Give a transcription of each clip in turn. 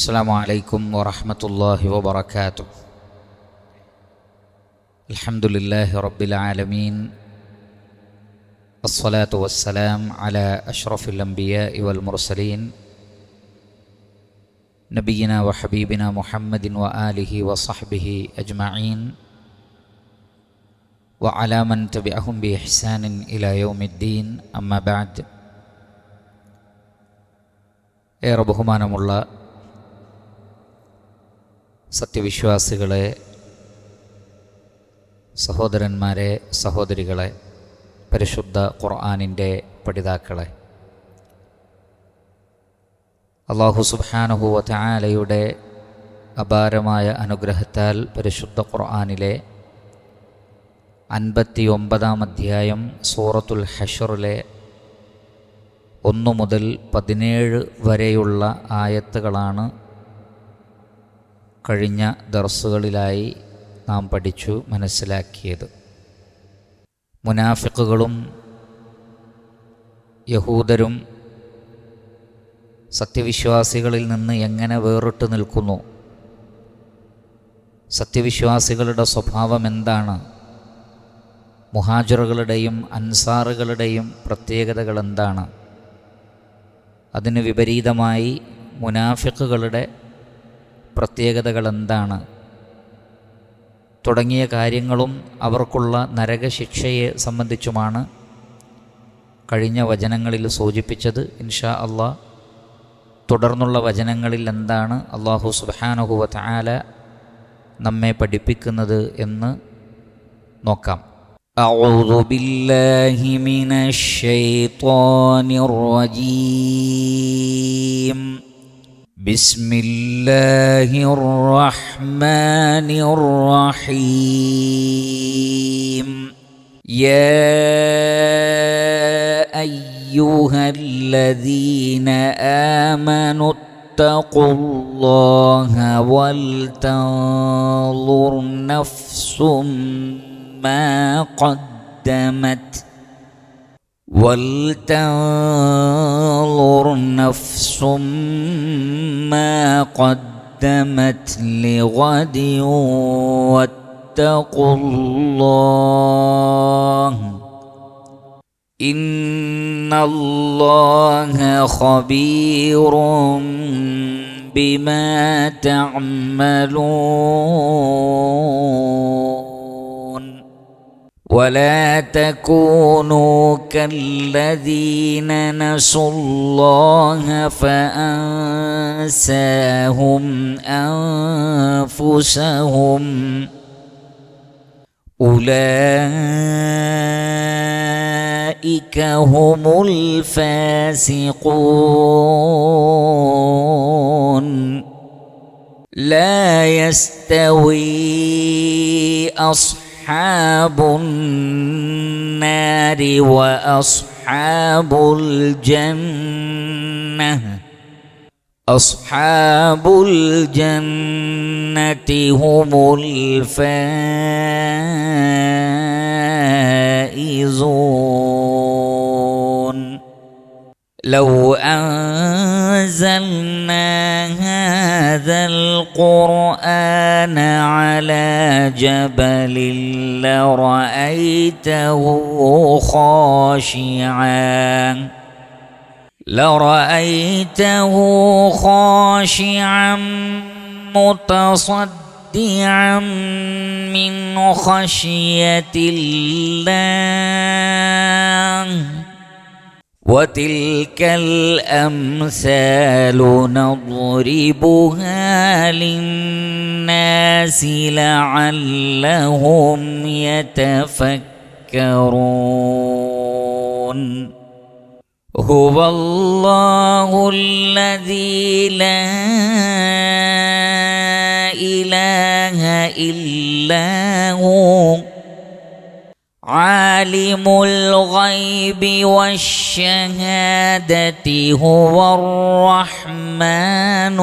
السلام عليكم ورحمة الله وبركاته. الحمد لله رب العالمين، الصلاة والسلام على أشرف الأنبياء والمرسلين نبينا وحبيبنا محمد وآله وصحبه أجمعين وعلى من تبعهم بإحسان إلى يوم الدين. أما بعد. ഏറെ ബഹുമാനമുള്ള സത്യവിശ്വാസികളെ, സഹോദരന്മാരെ, സഹോദരികളെ, പരിശുദ്ധ ഖുർആനിൻ്റെ പഠിതാക്കളെ, അല്ലാഹു സുബ്ഹാനഹു വ തആലയുടെ അപാരമായ അനുഗ്രഹത്താൽ പരിശുദ്ധ ഖുർആനിലെ 59-ാം അധ്യായം സൂറത്തുൽ ഹശ്റിലെ 1 മുതൽ 17 വരെയുള്ള ആയത്തുകളാണ് കഴിഞ്ഞ ദർസുകളിലായി നാം പഠിച്ചു മനസ്സിലാക്കിയത്. മുനാഫിക്കുകളും യഹൂദരും സത്യവിശ്വാസികളിൽ നിന്ന് എങ്ങനെ വേറിട്ട് നിൽക്കുന്നു, സത്യവിശ്വാസികളുടെ സ്വഭാവം എന്താണ്, മുഹാജിറുകളുടെയും അൻസാറുകളുടെയും പ്രത്യേകതകൾ എന്താണ്, അതിന് വിപരീതമായി മുനാഫിക്കുകളുടെ പ്രത്യേകതകൾ എന്താണ് തുടങ്ങിയ കാര്യങ്ങളും അവർക്കുള്ള നരകശിക്ഷയെ സംബന്ധിച്ചുമാണ് കഴിഞ്ഞ വചനങ്ങളിൽ സൂചിപ്പിച്ചത്. ഇൻഷാ അല്ലാഹ് തുടർന്നുള്ള വചനങ്ങളിൽ എന്താണ് അല്ലാഹു സുബ്ഹാനഹു വ തആല നമ്മെ പഠിപ്പിക്കുന്നത് എന്ന് നോക്കാം. أعوذ بالله من الشيطان الرجيم. بسم الله الرحمن الرحيم. يا أيها الذين آمنوا اتقوا الله ولتنظر نفس ما قدمت لغد واتقوا الله إن الله خبير بما تعملون. ولا تكونوا كالذين نسوا الله فأنساهم أنفسهم أولئك هم الفاسقون. لا يستوي أصحاب النار وأصحاب الجنة. أصحاب الجنة هم الفائزون. لو أنزلنا هذا القرآن على جبل لرأيته خاشعا متصدعا من خشية الله. وتلك الأمثال نضربها للناس لعلهم يتفكرون. هو الله الذي لا إله إلا هو عالم الغيب والشهادة هو الرحمن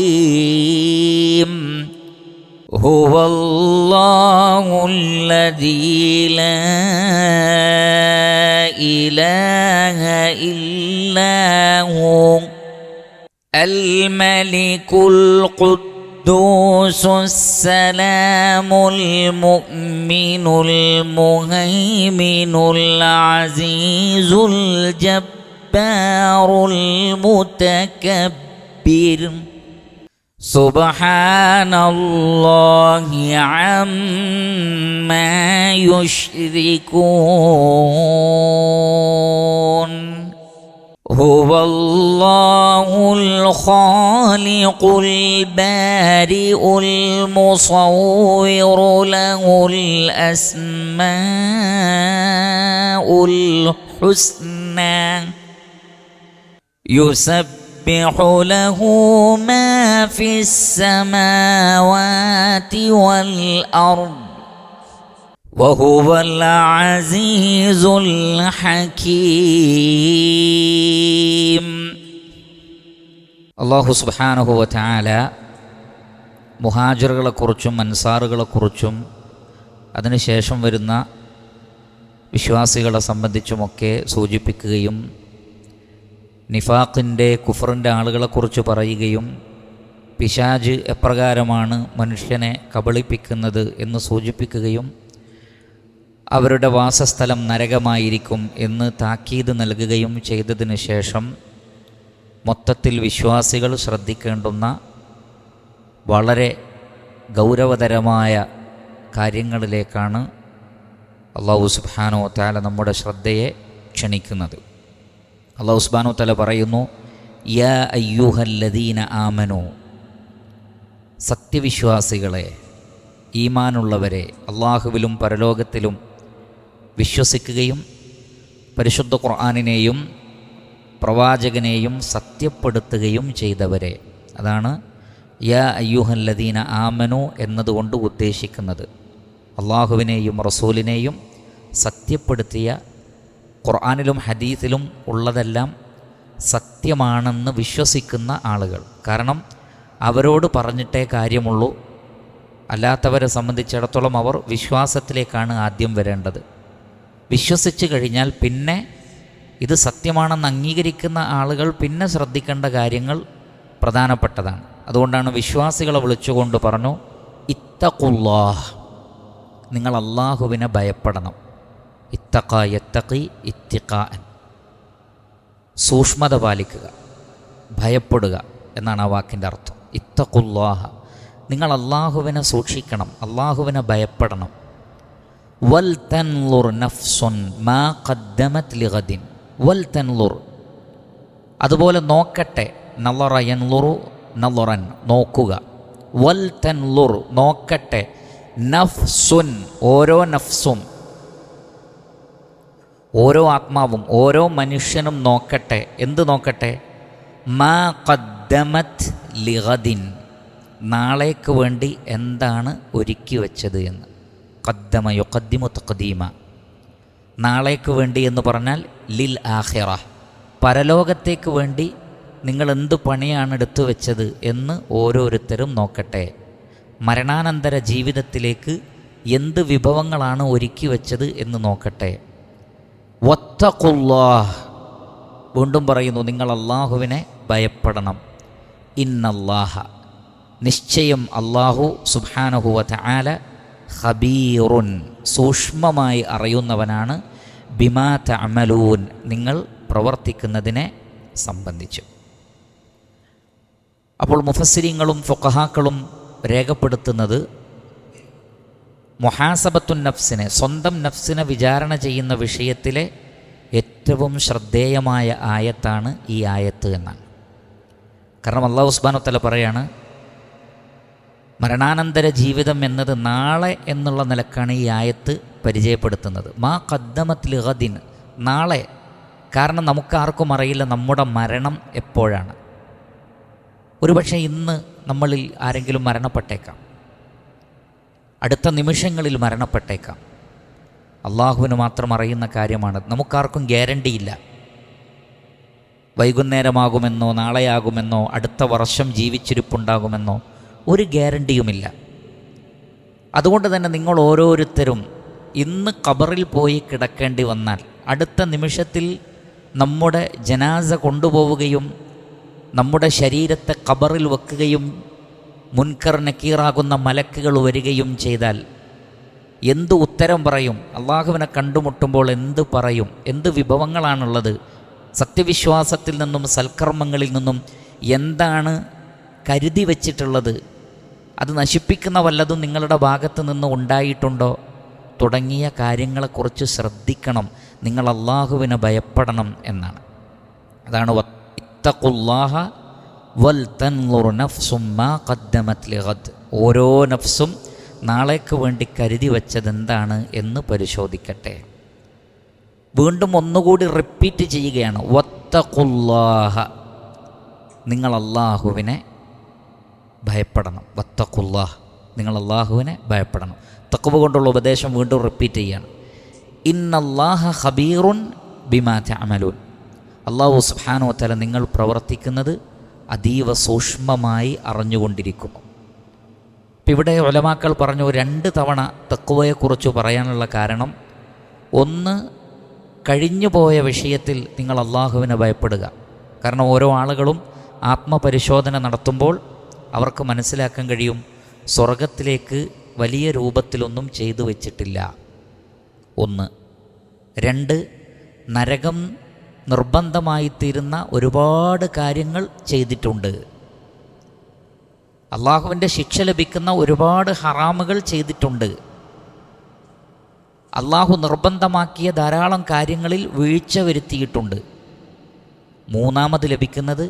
الرحيم. هو الله الذي لا إله إلا هو الملك القدوس السلام المؤمن المهيمن العزيز الجبار المتكبر سبحان الله عما يشركون هو الله الخالق البارئ المصور له الأسماء الحسنى يسبح له ما في السماوات والأرض وهو العزيز الحكيم. അല്ലാഹു സുബ്ഹാനഹു വ തആല മുഹാജിറുകളെക്കുറിച്ചും അൻസാറുകളെക്കുറിച്ചും അതിനുശേഷം വരുന്ന വിശ്വാസികളെ സംബന്ധിച്ചുമൊക്കെ സൂചിപ്പിക്കുകയും നിഫാഖിൻ്റെ കുഫറിൻ്റെ ആളുകളെക്കുറിച്ച് പറയുകയും പിശാച് എപ്രകാരമാണ് മനുഷ്യനെ കബളിപ്പിക്കുന്നത് എന്ന് സൂചിപ്പിക്കുകയും അവരുടെ വാസസ്ഥലം നരകമായിരിക്കും എന്ന് താക്കീത് നൽകുകയും ചെയ്തതിന് ശേഷം മൊത്തത്തിൽ വിശ്വാസികൾ ശ്രദ്ധിക്കേണ്ടുന്ന വളരെ ഗൗരവതരമായ കാര്യങ്ങളിലേക്കാണ് അല്ലാഹു സുബ്ഹാനഹു വ തആല നമ്മുടെ ശ്രദ്ധയെ ക്ഷണിക്കുന്നത്. അല്ലാഹു സുബ്ഹാനഹു വ തആല പറയുന്നു, യാ അയ്യുഹല്ലദീന ആമനു, സത്യവിശ്വാസികളെ, ഈമാനുള്ളവരെ, അള്ളാഹുവിലും പരലോകത്തിലും വിശ്വസിക്കുകയും പരിശുദ്ധ ഖുർആനിനെയും പ്രവാചകനെയും സത്യപ്പെടുത്തുകയും ചെയ്തവരെ. അതാണ് യാ അയ്യുഹല്ലദീന ആമനു എന്നതുകൊണ്ട് ഉദ്ദേശിക്കുന്നത്. അള്ളാഹുവിനെയും റസൂലിനെയും സത്യപ്പെടുത്തിയ, ഖുർആനിലും ഹദീസിലും ഉള്ളതെല്ലാം സത്യമാണെന്ന് വിശ്വസിക്കുന്ന ആളുകൾ. കാരണം അവരോട് പറഞ്ഞിട്ടേ കാര്യമുള്ളൂ. അല്ലാത്തവരെ സംബന്ധിച്ചിടത്തോളം അവർ വിശ്വാസത്തിലേക്കാണ് ആദ്യം വരേണ്ടത്. വിശ്വസിച്ച് കഴിഞ്ഞാൽ പിന്നെ ഇത് സത്യമാണെന്ന് അംഗീകരിക്കുന്ന ആളുകൾ പിന്നെ ശ്രദ്ധിക്കേണ്ട കാര്യങ്ങൾ പ്രധാനപ്പെട്ടതാണ്. അതുകൊണ്ടാണ് വിശ്വാസികളെ വിളിച്ചുകൊണ്ട് പറഞ്ഞു, ഇത്തഖുല്ലാഹ്, നിങ്ങൾ അള്ളാഹുവിനെ ഭയപ്പെടണം. ഇത്തഖ യത്തഖി ഇത്തിഖാഅൻ, സൂക്ഷ്മത പാലിക്കുക, ഭയപ്പെടുക എന്നാണ് ആ വാക്കിൻ്റെ അർത്ഥം. ഇത്തഖുല്ലാഹ, നിങ്ങൾ അള്ളാഹുവിനെ സൂക്ഷിക്കണം, അള്ളാഹുവിനെ ഭയപ്പെടണം. വൽ തൻളുർ നഫ്സുൻ മാ ഖദ്ദമത് ലിഗദിൻ. വൽ തൻളുർ, അതുപോലെ നോക്കട്ടെ. നളറ യൻളുറു നളറൻ, നോക്കുക. വൽ തൻളുർ, നോക്കട്ടെ. നഫ്സുൻ, ഓരോ നഫ്സും, ഓരോ ആത്മാവും, ഓരോ മനുഷ്യനും നോക്കട്ടെ. എന്ത് നോക്കട്ടെ? മാ ഖദ്ദമത് ലിഗദിൻ, നാളേക്ക് വേണ്ടി എന്താണ് ഒരുക്കി വച്ചത് എന്ന്. ഖദ്ദമ യുഖദ്ദിമു തഖ്ദീമ, നാളേക്ക് വേണ്ടി എന്ന് പറഞ്ഞാൽ ലിൽ ആഖിറ, പരലോകത്തേക്ക് വേണ്ടി നിങ്ങൾ എന്ത് പണിയാണ് എടുത്തു വെച്ചത് എന്ന് ഓരോരുത്തരും നോക്കട്ടെ. മരണാനന്തര ജീവിതത്തിലേക്ക് എന്ത് വിഭവങ്ങളാണ് ഒരുക്കി വച്ചത് എന്ന് നോക്കട്ടെ. വത്തഖുല്ലാഹ്, വീണ്ടും പറയുന്നു, നിങ്ങൾ അള്ളാഹുവിനെ ഭയപ്പെടണം. ഇന്നല്ലാഹ, നിശ്ചയം അള്ളാഹു സുബ്ഹാനഹു വ തആല ഖബീറുൻ, സൂക്ഷ്മമായി അറിയുന്നവനാണ്. ബിമാ തഅമലൂൻ, നിങ്ങൾ പ്രവർത്തിക്കുന്നതിനെ സംബന്ധിച്ച്. അപ്പോൾ മുഫസ്സിരീങ്ങളും ഫുഖഹാക്കളും രേഖപ്പെടുത്തുന്നത്, മുഹാസബത്തുൻ നഫ്സിനെ, സ്വന്തം നഫ്സിനെ വിചാരണ ചെയ്യുന്ന വിഷയത്തിലെ ഏറ്റവും ശ്രദ്ധേയമായ ആയത്താണ് ഈ ആയത്ത് എന്നാണ്. കാരണം അല്ലാഹു സുബ്ഹാനഹു വ തആല പറയാണ്, മരണാനന്തര ജീവിതം എന്നത് നാളെ എന്നുള്ള നിലക്കാണ് ഈ ആയത്ത് പരിചയപ്പെടുത്തുന്നത്. മാ ഖദ്ദമത് ലിഗദിൻ, നാളെ. കാരണം നമുക്കാർക്കും അറിയില്ല നമ്മുടെ മരണം എപ്പോഴാണ്. ഒരുപക്ഷെ ഇന്ന് നമ്മളിൽ ആരെങ്കിലും മരണപ്പെട്ടേക്കാം, അടുത്ത നിമിഷങ്ങളിൽ മരണപ്പെട്ടേക്കാം. അള്ളാഹുവിന് മാത്രം അറിയുന്ന കാര്യമാണ്. നമുക്കാർക്കും ഗ്യാരണ്ടിയില്ല. വൈകുന്നേരമാകുമെന്നോ നാളെയാകുമെന്നോ അടുത്ത വർഷം ജീവിച്ചിരിപ്പുണ്ടാകുമെന്നോ ഒരു ഗ്യാരണ്ടിയുമില്ല. അതുകൊണ്ട് തന്നെ നിങ്ങൾ ഓരോരുത്തരും ഇന്ന് ഖബറിൽ പോയി കിടക്കേണ്ടി വന്നാൽ അടുത്ത നിമിഷത്തിൽ നമ്മുടെ ജനാസ കൊണ്ടുപോവുകയും നമ്മുടെ ശരീരത്തെ ഖബറിൽ വെക്കുകയും മുൻകർ നക്കീറാകുന്ന മലക്കുകൾ വരികയും ചെയ്താൽ എന്ത് ഉത്തരം പറയും? അള്ളാഹുവിനെ കണ്ടുമുട്ടുമ്പോൾ എന്ത് പറയും? എന്ത് വിഭവങ്ങളാണുള്ളത്? സത്യവിശ്വാസത്തിൽ നിന്നും സൽക്കർമ്മങ്ങളിൽ നിന്നും എന്താണ് കരുതി വച്ചിട്ടുള്ളത്? അത് നശിപ്പിക്കുന്ന വല്ലതും നിങ്ങളുടെ ഭാഗത്ത് നിന്ന് ഉണ്ടായിട്ടുണ്ടോ? തുടങ്ങിയ കാര്യങ്ങളെക്കുറിച്ച് ശ്രദ്ധിക്കണം. നിങ്ങൾ അള്ളാഹുവിനെ ഭയപ്പെടണം എന്നാണ്. അതാണ് വത്തഖുല്ലാഹ വൽ തൻളുർ നഫ്സും മാ ഖദ്ദമത് ലിഗദ്. ഓരോ നഫ്സും നാളേക്ക് വേണ്ടി കരുതി വച്ചതെന്താണ് എന്ന് പരിശോധിക്കട്ടെ. വീണ്ടും ഒന്നുകൂടി റിപ്പീറ്റ് ചെയ്യുകയാണ്, വത്തഖുല്ലാഹ, നിങ്ങൾ അള്ളാഹുവിനെ ഭയപ്പെടണം. വത്തഖുല്ലാഹ്, നിങ്ങൾ അള്ളാഹുവിനെ ഭയപ്പെടണം. തഖ്വ കൊണ്ടുള്ള ഉപദേശം വീണ്ടും റിപ്പീറ്റ് ചെയ്യാണ്. ഇന്നല്ലാഹ ഖബീറുൻ ബിമാ തഅമലൂൻ. അല്ലാഹു സുബ്ഹാനഹു വതആല നിങ്ങൾ പ്രവർത്തിക്കുന്നത് അതീവ സൂക്ഷ്മമായി അറിഞ്ഞുകൊണ്ടിരിക്കുന്നു. ഇപ്പം ഇവിടെ ഉലമാക്കൾ പറഞ്ഞു 2 തവണ തഖ്വയെക്കുറിച്ച് പറയാനുള്ള കാരണം, ഒന്ന്, കഴിഞ്ഞുപോയ വിഷയത്തിൽ നിങ്ങൾ അള്ളാഹുവിനെ ഭയപ്പെടുക. കാരണം ഓരോ ആളുകളും ആത്മപരിശോധന നടത്തുമ്പോൾ അവർക്ക് മനസ്സിലാക്കാൻ കഴിയും, സ്വർഗത്തിലേക്ക് വലിയ രൂപത്തിലൊന്നും ചെയ്തു വച്ചിട്ടില്ല. 1. 2, നരകം നിർബന്ധമായിത്തീരുന്ന ഒരുപാട് കാര്യങ്ങൾ ചെയ്തിട്ടുണ്ട്. അള്ളാഹുവിൻ്റെ ശിക്ഷ ലഭിക്കുന്ന ഒരുപാട് ഹറാമുകൾ ചെയ്തിട്ടുണ്ട്. അള്ളാഹു നിർബന്ധമാക്കിയ ധാരാളം കാര്യങ്ങളിൽ വീഴ്ച വരുത്തിയിട്ടുണ്ട്. 3 ലഭിക്കുന്നത്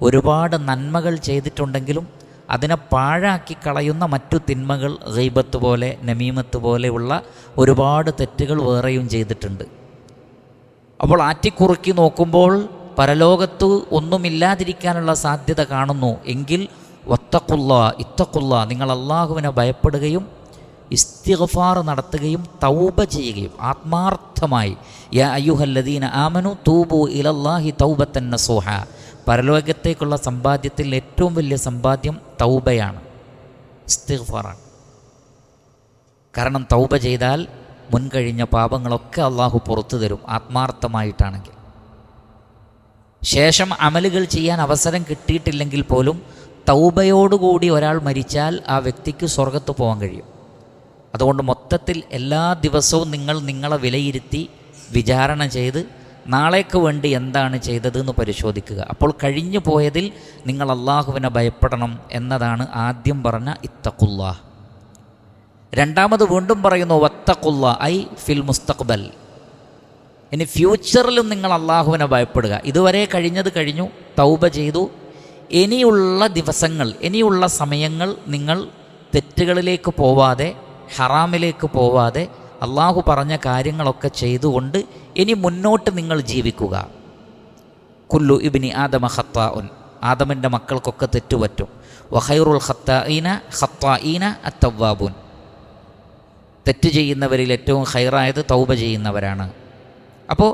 ഒരുപാട് നന്മകൾ ചെയ്തിട്ടുണ്ടെങ്കിലും അതിനെ പാഴാക്കി കളയുന്ന മറ്റു തിന്മകൾ, ഗൈബത്ത് പോലെ, നമീമത്ത് പോലെയുള്ള ഒരുപാട് തെറ്റുകൾ വേറെയും ചെയ്തിട്ടുണ്ട്. അപ്പോൾ ആറ്റിക്കുറുക്കി നോക്കുമ്പോൾ പരലോകത്ത് ഒന്നുമില്ലാതിരിക്കാനുള്ള സാധ്യത കാണുന്നു. എങ്കിൽ വത്തഖുല്ലാ, ഇത്തഖുല്ലാ, നിങ്ങൾ അള്ളാഹുവിനെ ഭയപ്പെടുകയും ഇസ്തിഗ്ഫാർ നടത്തുകയും തൗബ ചെയ്യുകയും ആത്മാർത്ഥമായി, യാ അയ്യുഹല്ലദീന ആമനു തൂബു ഇലല്ലാഹി തൗബത്തൻ നസൂഹ. പരലോകത്തേക്കുള്ള സമ്പാദ്യത്തിൽ ഏറ്റവും വലിയ സമ്പാദ്യം തൗബയാണ്, ഇസ്തിഗ്ഫാറാണ്. കാരണം തൗബ ചെയ്താൽ മുൻകഴിഞ്ഞ പാപങ്ങളൊക്കെ അള്ളാഹു പുറത്തു തരും, ആത്മാർത്ഥമായിട്ടാണെങ്കിൽ. ശേഷം അമലുകൾ ചെയ്യാൻ അവസരം കിട്ടിയിട്ടില്ലെങ്കിൽ പോലും തൗബയോടുകൂടി ഒരാൾ മരിച്ചാൽ ആ വ്യക്തിക്ക് സ്വർഗത്ത് പോകാൻ കഴിയും. അതുകൊണ്ട് മൊത്തത്തിൽ എല്ലാ ദിവസവും നിങ്ങൾ നിങ്ങളെ വിലയിരുത്തി വിചാരണ ചെയ്ത് നാളേക്ക് വേണ്ടി എന്താണ് ചെയ്തതെന്ന് പരിശോധിക്കുക. അപ്പോൾ കഴിഞ്ഞു പോയതിൽ നിങ്ങൾ അള്ളാഹുവിനെ ഭയപ്പെടണം എന്നതാണ് ആദ്യം പറഞ്ഞ ഇത്തഖുല്ലാഹ്. 2 വീണ്ടും പറയുന്നു വത്തഖുല്ലാ ഐ ഫിൽ മുസ്തഖ്ബൽ. ഇനി ഫ്യൂച്ചറിലും നിങ്ങൾ അള്ളാഹുവിനെ ഭയപ്പെടുക. ഇതുവരെ കഴിഞ്ഞത് കഴിഞ്ഞു, തൗബ ചെയ്തു. ഇനിയുള്ള ദിവസങ്ങൾ, ഇനിയുള്ള സമയങ്ങൾ നിങ്ങൾ തെറ്റുകളിലേക്ക് പോവാതെ, ഹറാമിലേക്ക് പോവാതെ അള്ളാഹു പറഞ്ഞ കാര്യങ്ങളൊക്കെ ചെയ്തുകൊണ്ട് ഇനി മുന്നോട്ട് നിങ്ങൾ ജീവിക്കുക. കുല്ലു ഇബ്നി ആദമ ഖത്താഉൻ, ആദമിൻ്റെ മക്കൾക്കൊക്കെ തെറ്റുപറ്റും. വഖൈറുൽ ഖത്താഈന അത്തവ്വാബൂൻ, തെറ്റ് ചെയ്യുന്നവരിൽ ഏറ്റവും ഖൈറായത് തൗബ ചെയ്യുന്നവരാണ്. അപ്പോൾ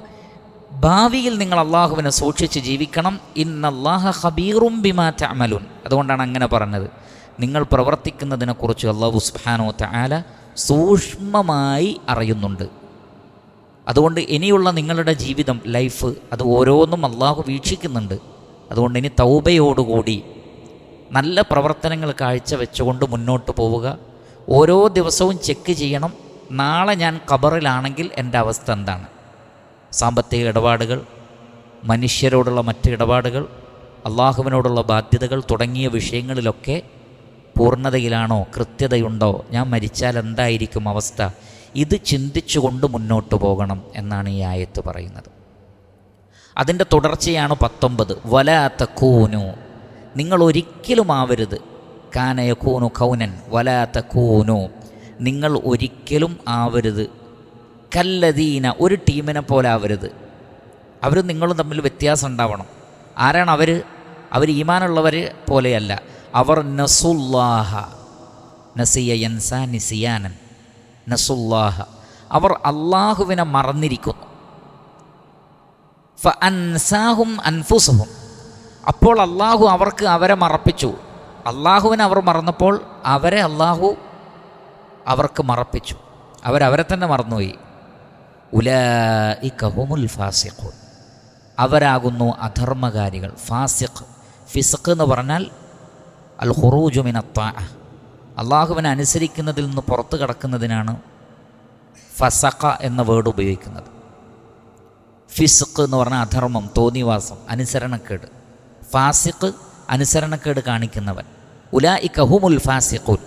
ഭാവിയിൽ നിങ്ങൾ അള്ളാഹുവിനെ സൂക്ഷിച്ച് ജീവിക്കണം. ഇന്നല്ലാഹ ഖബീറും ബിമാ തഅമലൂൻ. അതുകൊണ്ടാണ് അങ്ങനെ പറഞ്ഞത്. നിങ്ങൾ പ്രവർത്തിക്കുന്നതിനെക്കുറിച്ച് അല്ലാഹു സുബ്ഹാനഹു വതആല സൂക്ഷ്മമായി അറിയുന്നുണ്ട്. അതുകൊണ്ട് ഇനിയുള്ള നിങ്ങളുടെ ജീവിതം, ലൈഫ്, അത് ഓരോന്നും അള്ളാഹു വീക്ഷിക്കുന്നുണ്ട്. അതുകൊണ്ട് ഇനി തൗബയോടുകൂടി നല്ല പ്രവർത്തനങ്ങൾ കാഴ്ചവെച്ചുകൊണ്ട് മുന്നോട്ട് പോവുക. ഓരോ ദിവസവും ചെക്ക് ചെയ്യണം, നാളെ ഞാൻ ഖബറിലാണെങ്കിൽ എൻ്റെ അവസ്ഥ എന്താണ്? സാമ്പത്തിക ഇടപാടുകൾ, മനുഷ്യരോടുള്ള മറ്റ് ഇടപാടുകൾ, അള്ളാഹുവിനോടുള്ള ബാധ്യതകൾ തുടങ്ങിയ വിഷയങ്ങളിലൊക്കെ പൂർണ്ണതയിലാണോ, കൃത്യതയുണ്ടോ, ഞാൻ മരിച്ചാൽ എന്തായിരിക്കും അവസ്ഥ? ഇത് ചിന്തിച്ചുകൊണ്ട് മുന്നോട്ട് പോകണം എന്നാണ് ഈ ആയത്ത് പറയുന്നത്. അതിൻ്റെ തുടർച്ചയാണ് 19. വലാ തകൂനു, നിങ്ങൾ ഒരിക്കലും ആവരുത്. കാന യകൂനു കൗനൻ വലാ തകൂനു, നിങ്ങൾ ഒരിക്കലും ആവരുത്. കല്ലദീന, ഒരു ടീമിനെ പോലെ ആവരുത്. അവരും നിങ്ങളും തമ്മിൽ വ്യത്യാസം ഉണ്ടാവണം. ആരാണ് അവർ? അവർ ഈമാനുള്ളവർ പോലെയല്ല. അവർ നസുല്ലാഹ, നസിയ യൻസാ നിസിയാനൻ, നസുല്ലാഹ, അവർ അള്ളാഹുവിനെ മറന്നിരിക്കുന്നു. ഫഅൻസാഹും അൻഫുസഹും, അപ്പോൾ അള്ളാഹു അവർക്ക് അവരെ മറപ്പിച്ചു. അള്ളാഹുവിനെ അവർ മറന്നപ്പോൾ അവരെ അള്ളാഹു അവർക്ക് മറപ്പിച്ചു. അവരവരെ തന്നെ മറന്നുപോയി. ഉലൈക ഹുമുൽ ഫാസിഖൂൻ, അവരാകുന്നു അധർമ്മകാരികൾ. ഫാസിഖ് ഫിസ്ഖ് എന്ന് പറഞ്ഞാൽ അൽ ഖുറൂജു മിന ത്വാഅ, അള്ളാഹുവിനെ അനുസരിക്കുന്നതിൽ നിന്ന് പുറത്തു കടക്കുന്നതിനാണ് ഫസഖ എന്ന വേർഡ് ഉപയോഗിക്കുന്നത്. ഫിസ്ഖ് എന്ന് പറഞ്ഞാൽ അധർമ്മം, തോന്നിവാസം, അനുസരണക്കേട്. ഫാസിഖ് അനുസരണക്കേട് കാണിക്കുന്നവൻ. ഉലൈക ഹുമുൽ ഫാസിഖൂൻ,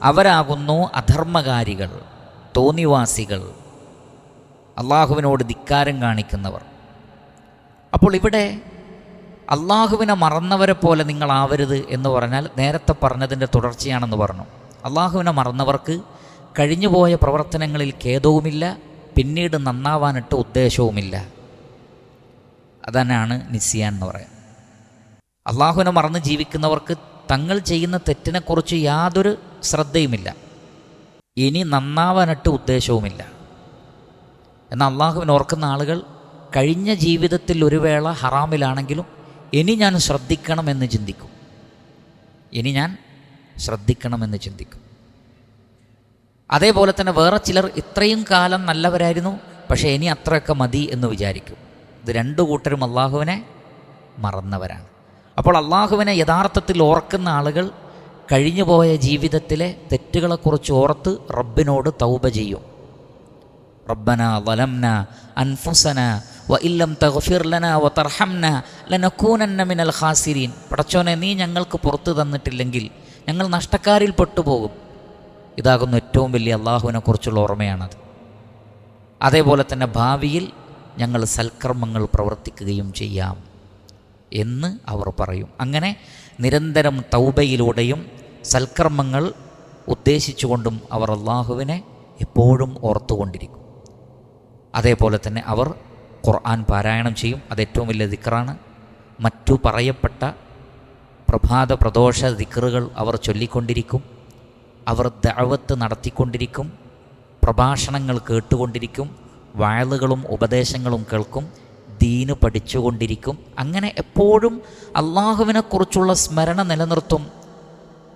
അവരാകുന്നു അധർമ്മകാരികൾ, തോന്നിവാസികൾ, അള്ളാഹുവിനോട് ധിക്കാരം കാണിക്കുന്നവർ. അപ്പോൾ ഇവിടെ അള്ളാഹുവിനെ മറന്നവരെ പോലെ നിങ്ങളാവരുത് എന്ന് പറഞ്ഞാൽ നേരത്തെ പറഞ്ഞതിൻ്റെ തുടർച്ചയാണെന്ന് പറഞ്ഞു. അള്ളാഹുവിനെ മറന്നവർക്ക് കഴിഞ്ഞുപോയ പ്രവർത്തനങ്ങളിൽ ഖേദവുമില്ല, പിന്നീട് നന്നാവാനിട്ട് ഉദ്ദേശവുമില്ല. അതന്നെയാണ് നിസ്യാൻ എന്ന് പറയാം. അള്ളാഹുവിനെ മറന്ന് ജീവിക്കുന്നവർക്ക് തങ്ങൾ ചെയ്യുന്ന തെറ്റിനെക്കുറിച്ച് യാതൊരു ശ്രദ്ധയുമില്ല, ഇനി നന്നാവാനിട്ട് ഉദ്ദേശവുമില്ല. എന്നാൽ അള്ളാഹുവിനെ ഓർക്കുന്ന ആളുകൾ കഴിഞ്ഞ ജീവിതത്തിൽ ഒരു വേള ഹറാമിലാണെങ്കിലും ഇനി ഞാൻ ശ്രദ്ധിക്കണമെന്ന് ചിന്തിക്കും, ഇനി ഞാൻ ശ്രദ്ധിക്കണമെന്ന് ചിന്തിക്കും. അതേപോലെ തന്നെ വേറെ ചിലർ ഇത്രയും കാലം നല്ലവരായിരുന്നു, പക്ഷേ ഇനി അത്രയൊക്കെ മതി എന്ന് വിചാരിക്കും. ഇത് രണ്ടു കൂട്ടരും അള്ളാഹുവിനെ മറന്നവരാണ്. അപ്പോൾ അള്ളാഹുവിനെ യഥാർത്ഥത്തിൽ ഓർക്കുന്ന ആളുകൾ കഴിഞ്ഞുപോയ ജീവിതത്തിലെ തെറ്റുകളെക്കുറിച്ച് ഓർത്ത് റബ്ബിനോട് തൗബ ചെയ്യും. റബ്ബന ളലംന അൻഫുസന വഇല്ലം തഗ്ഫിർ ലനാ വതർഹംനാ ലനകൂനന്ന മിനൽ ഖാസിരീൻ. പടച്ചോനെ, നീ ഞങ്ങൾക്ക് പുറത്തു തന്നിട്ടില്ലെങ്കിൽ ഞങ്ങൾ നഷ്ടക്കാരിൽ പെട്ടുപോകും. ഇതാകുന്നു ഏറ്റവും വലിയ അള്ളാഹുവിനെക്കുറിച്ചുള്ള ഓർമ്മയാണത്. അതേപോലെ തന്നെ ഭാവിയിൽ ഞങ്ങൾ സൽക്കർമ്മങ്ങൾ പ്രവർത്തിക്കുകയും ചെയ്യാം എന്ന് അവർ പറയും. അങ്ങനെ നിരന്തരം തൗബയിലൂടെയും സൽക്കർമ്മങ്ങൾ ഉദ്ദേശിച്ചുകൊണ്ടും അവർ അള്ളാഹുവിനെ എപ്പോഴും ഓർത്തുകൊണ്ടിരിക്കും. അതേപോലെ തന്നെ അവർ ഖുർആൻ പാരായണം ചെയ്യും. അത് ഏറ്റവും വലിയ ദിക്റാണ്. മറ്റു പറയപ്പെട്ട പ്രഭാത പ്രദോഷ ദിക്റുകൾ അവർ ചൊല്ലിക്കൊണ്ടിരിക്കും. അവർ ദഅവത്ത് നടത്തിക്കൊണ്ടിരിക്കും, പ്രഭാഷണങ്ങൾ കേട്ടുകൊണ്ടിരിക്കും, വഅളുകളും ഉപദേശങ്ങളും കേൾക്കും, ദീന് പഠിച്ചുകൊണ്ടിരിക്കും. അങ്ങനെ എപ്പോഴും അള്ളാഹുവിനെക്കുറിച്ചുള്ള സ്മരണ നിലനിർത്തും.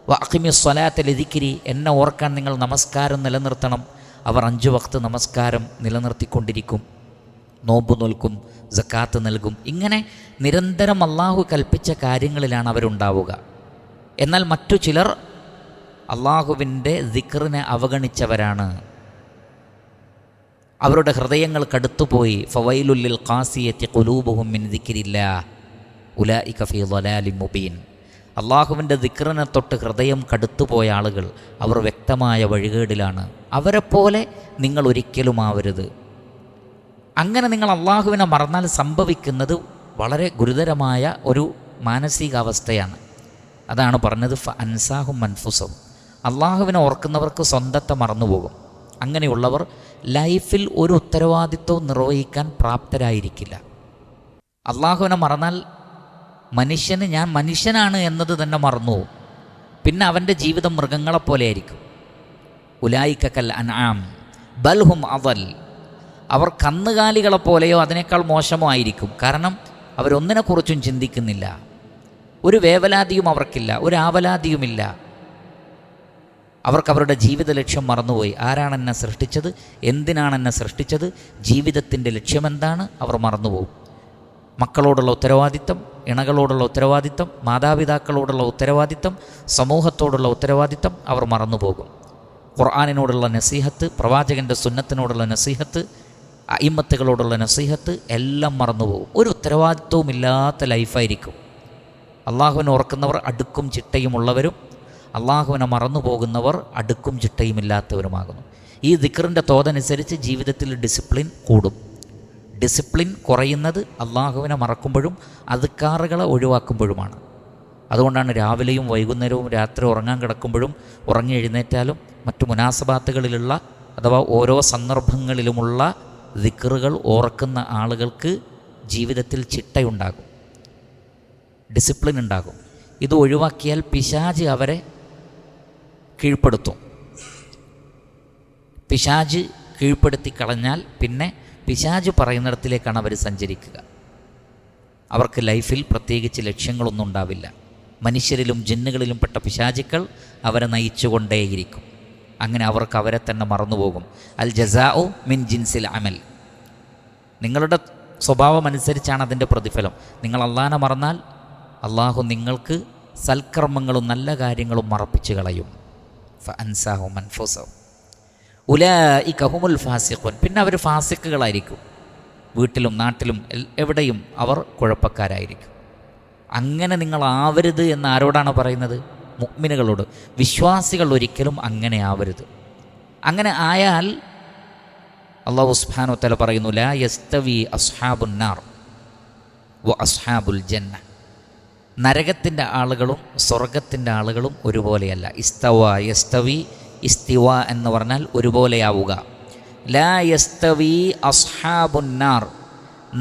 വഅഖിമിസ് സ്വലാത്ത ലിദിക്രി, എന്നെ ഓർക്കാൻ നിങ്ങൾ നമസ്കാരം നിലനിർത്തണം. അവർ 5 വക്ത് നമസ്കാരം നിലനിർത്തിക്കൊണ്ടിരിക്കും, നോമ്പ് നോൽക്കും, സക്കാത്ത് നൽകും. ഇങ്ങനെ നിരന്തരം അള്ളാഹു കൽപ്പിച്ച കാര്യങ്ങളിലാണ് അവരുണ്ടാവുക. എന്നാൽ മറ്റു ചിലർ അള്ളാഹുവിൻ്റെ ദിക്റിനെ അവഗണിച്ചവരാണ്. അവരുടെ ഹൃദയങ്ങൾ കടുത്തുപോയി. ഫവൈലുൽ ലിൽ ഖാസിയത്തി ഖുലൂബുഹും മിൻ ദിക്രില്ലാഹ് ഉലൈക ഫീ ളലാലിൻ മുബീൻ. അള്ളാഹുവിൻ്റെ ദിക്റിനെ തൊട്ട് ഹൃദയം കടുത്തുപോയ ആളുകൾ അവർ വ്യക്തമായ വഴികേടിലാണ്. അവരെപ്പോലെ നിങ്ങൾ ഒരിക്കലും ആവരുത്. അങ്ങനെ നിങ്ങൾ അള്ളാഹുവിനെ മറന്നാൽ സംഭവിക്കുന്നത് വളരെ ഗുരുതരമായ ഒരു മാനസികാവസ്ഥയാണ്. അതാണ് പറഞ്ഞത് അൻസാഹും അൻഫുസഹും. അള്ളാഹുവിനെ ഓർക്കുന്നവർക്ക് സ്വന്തത്തെ മറന്നുപോകും. അങ്ങനെയുള്ളവർ ലൈഫിൽ ഒരു ഉത്തരവാദിത്വവും നിർവഹിക്കാൻ പ്രാപ്തരായിരിക്കില്ല. അള്ളാഹുവിനെ മറന്നാൽ മനുഷ്യന് ഞാൻ മനുഷ്യനാണ് എന്നത് തന്നെ മറന്നുപോകും. പിന്നെ അവൻ്റെ ജീവിതം മൃഗങ്ങളെപ്പോലെ ആയിരിക്കും. ഉലൈക കൽ അൻആം ബൽഹും അദൽ. അവർ കന്നുകാലികളെപ്പോലെയോ അതിനേക്കാൾ മോശമോ ആയിരിക്കും. കാരണം അവരൊന്നിനെക്കുറിച്ചും ചിന്തിക്കുന്നില്ല. ഒരു വേവലാതിയും അവർക്കില്ല, ഒരു ആവലാതിയുമില്ല. അവർക്ക് അവരുടെ ജീവിത ലക്ഷ്യം മറന്നുപോയി. ആരാണ് എന്നെ സൃഷ്ടിച്ചത്, എന്തിനാണ് എന്നെ സൃഷ്ടിച്ചത്, ജീവിതത്തിൻ്റെ ലക്ഷ്യമെന്താണ്, അവർ മറന്നുപോകും. മക്കളോടുള്ള ഉത്തരവാദിത്തം, ഇണകളോടുള്ള ഉത്തരവാദിത്തം, മാതാപിതാക്കളോടുള്ള ഉത്തരവാദിത്തം, സമൂഹത്തോടുള്ള ഉത്തരവാദിത്തം അവർ മറന്നുപോകും. ഖുർആനിനോടുള്ള നസീഹത്ത്, പ്രവാചകൻ്റെ സുന്നത്തിനോടുള്ള നസീഹത്ത്, അയിമ്മത്തുകളോടുള്ള നസീഹത്ത് എല്ലാം മറന്നുപോകും. ഒരു ഉത്തരവാദിത്വവും ഇല്ലാത്ത ലൈഫായിരിക്കും. അള്ളാഹുവിനെ ഓർക്കുന്നവർ അടുക്കും ചിട്ടയുമുള്ളവരും അള്ളാഹുവിനെ മറന്നു പോകുന്നവർ അടുക്കും ചിട്ടയുമില്ലാത്തവരുമാകുന്നു. ഈ ദിക്റിൻ്റെ തോതനുസരിച്ച് ജീവിതത്തിൽ ഡിസിപ്ലിൻ കൂടും. ഡിസിപ്ലിൻ കുറയുന്നത് അള്ളാഹുവിനെ മറക്കുമ്പോഴും അദ്കാറുകളെ ഒഴിവാക്കുമ്പോഴുമാണ്. അതുകൊണ്ടാണ് രാവിലെയും വൈകുന്നേരവും രാത്രി ഉറങ്ങാൻ കിടക്കുമ്പോഴും ഉറങ്ങി എഴുന്നേറ്റാലും മറ്റു മുനാസബാത്തുകളിലുള്ള അഥവാ ഓരോ സന്ദർഭങ്ങളിലുമുള്ള ദിക്റുകൾ ഓർക്കുന്ന ആളുകൾക്ക് ജീവിതത്തിൽ ചിട്ടയുണ്ടാകും, ഡിസിപ്ലിൻ ഉണ്ടാകും. ഇത് ഒഴിവാക്കിയാൽ പിശാച് അവരെ കീഴ്പ്പെടുത്തും. പിശാച് കീഴ്പ്പെടുത്തി കളഞ്ഞാൽ പിന്നെ പിശാച് പറയുന്നിടത്തിലേക്കാണ് അവർ സഞ്ചരിക്കുക. അവർക്ക് ലൈഫിൽ പ്രത്യേകിച്ച് ലക്ഷ്യങ്ങളൊന്നും ഉണ്ടാവില്ല. മനുഷ്യരിലും ജിന്നുകളിലും പെട്ട പിശാചുക്കൾ അവരെ നയിച്ചുകൊണ്ടേയിരിക്കും. അങ്ങനെ അവർക്ക് അവരെ തന്നെ മറന്നുപോകും. അൽ ജസാഉ മിൻ ജിൻസിൽ അമൽ. നിങ്ങളുടെ സ്വഭാവം അനുസരിച്ചാണ് അതിൻ്റെ പ്രതിഫലം. നിങ്ങൾ അള്ളാഹനെ മറന്നാൽ അള്ളാഹു നിങ്ങൾക്ക് സൽക്കർമ്മങ്ങളും നല്ല കാര്യങ്ങളും മറപ്പിച്ച് കളയും. ഫഅൻസാഹും അൻഫുസഹും ഉലൈക ഹുമുൽ ഫാസിഖൂൻ. പിന്നെ അവർ ഫാസിഖുകളായിരിക്കും. വീട്ടിലും നാട്ടിലും എവിടെയും അവർ കുഴപ്പക്കാരായിരിക്കും. അങ്ങനെ നിങ്ങൾ ആവരുത് എന്ന് ആരോടാണ് പറയുന്നത്? മുഅ്മിനുകളോട്. വിശ്വാസികൾ ഒരിക്കലും അങ്ങനെ ആവരുത്. അങ്ങനെ ആയാൽ അല്ലാഹു സുബ്ഹാനഹു വ തആല പറയുന്നു, ലാ യസ്തവി അസ്ഹാബുൻ നാർ വ അസ്ഹാബുൽ ജന്ന. നരകത്തിൻ്റെ ആളുകളും സ്വർഗത്തിൻ്റെ ആളുകളും ഒരുപോലെയല്ല. ഇസ്തവ യസ്തവി, ഇസ്തിവ എന്ന് പറഞ്ഞാൽ ഒരുപോലെയാവുക. ലാ യസ്തവി അസ്ഹാബുൻ നാർ,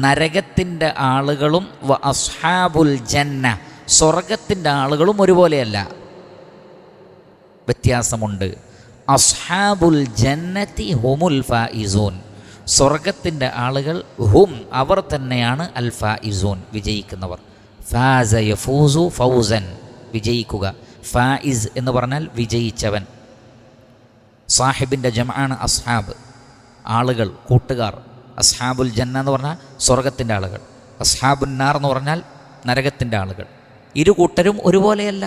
നരകത്തിൻ്റെ ആളുകളും വ അസ്ഹാബുൽ ജന്ന, സ്വർഗത്തിൻ്റെ ആളുകളും ഒരുപോലെയല്ല, വ്യത്യാസമുണ്ട്. അസ്ഹാബുൽ ജന്നതി ഹുമുൽ ഫായിസൂൻ, സ്വർഗത്തിൻ്റെ ആളുകൾ ഹും, അവർ തന്നെയാണ് അൽ ഫായിസൂൻ, വിജയിക്കുന്നവർ. ഫാസ യഫൂസു ഫൗസൻ, വിജയിക്കുക. ഫായിസ് എന്ന് പറഞ്ഞാൽ വിജയിച്ചവൻ. സാഹിബിൻ്റെ ജംആണ് അസ്ഹാബ്, ആളുകൾ, കൂട്ടുകാർ. അസ്ഹാബുൽ ജന്ന എന്ന് പറഞ്ഞാൽ സ്വർഗത്തിൻ്റെ ആളുകൾ, അസ്ഹാബുൻ നാർ എന്ന് പറഞ്ഞാൽ നരകത്തിൻ്റെ ആളുകൾ. ഇരു കൂട്ടരും ഒരുപോലെയല്ല.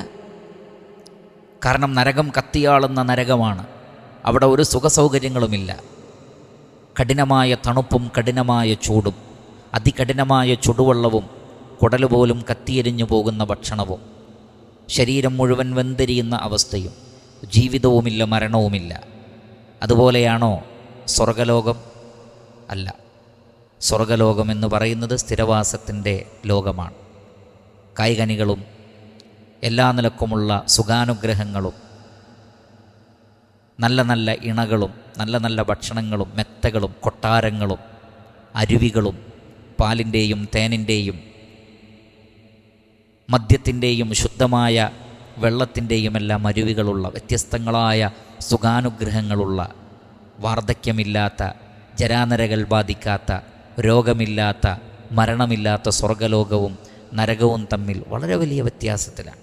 കാരണം നരകം കത്തിയാളുന്ന നരകമാണ്. അവിടെ ഒരു സുഖസൗകര്യങ്ങളുമില്ല. കഠിനമായ തണുപ്പും കഠിനമായ ചൂടും, അതികഠിനമായ ചുടുവെള്ളവും കുടലുപോലും കത്തിയെരിഞ്ഞു പോകുന്ന ഭക്ഷണവും, ശരീരം മുഴുവൻ വെന്തെരിയുന്ന അവസ്ഥയും, ജീവിതവുമില്ല, മരണവുമില്ല. അതുപോലെയാണോ സ്വർഗലോകം? അല്ല. സ്വർഗലോകം എന്ന് പറയുന്നത് സ്ഥിരവാസത്തിൻ്റെ ലോകമാണ്. കായ്കനികളും എല്ലാ നിലക്കുമുള്ള സുഖാനുഗ്രഹങ്ങളും, നല്ല നല്ല ഇണകളും, നല്ല നല്ല ഭക്ഷണങ്ങളും, മെത്തകളും, കൊട്ടാരങ്ങളും, അരുവികളും, പാലിൻ്റെയും തേനിൻ്റെയും മദ്യത്തിൻ്റെയും ശുദ്ധമായ വെള്ളത്തിൻ്റെയും എല്ലാം അരുവികളുള്ള, വ്യത്യസ്തങ്ങളായ സുഖാനുഗ്രഹങ്ങളുള്ള, വാർദ്ധക്യമില്ലാത്ത, ജരാനരകൾ ബാധിക്കാത്ത, രോഗമില്ലാത്ത, മരണമില്ലാത്ത സ്വർഗലോകവും നരകവും തമ്മിൽ വളരെ വലിയ വ്യത്യാസത്തിലാണ്.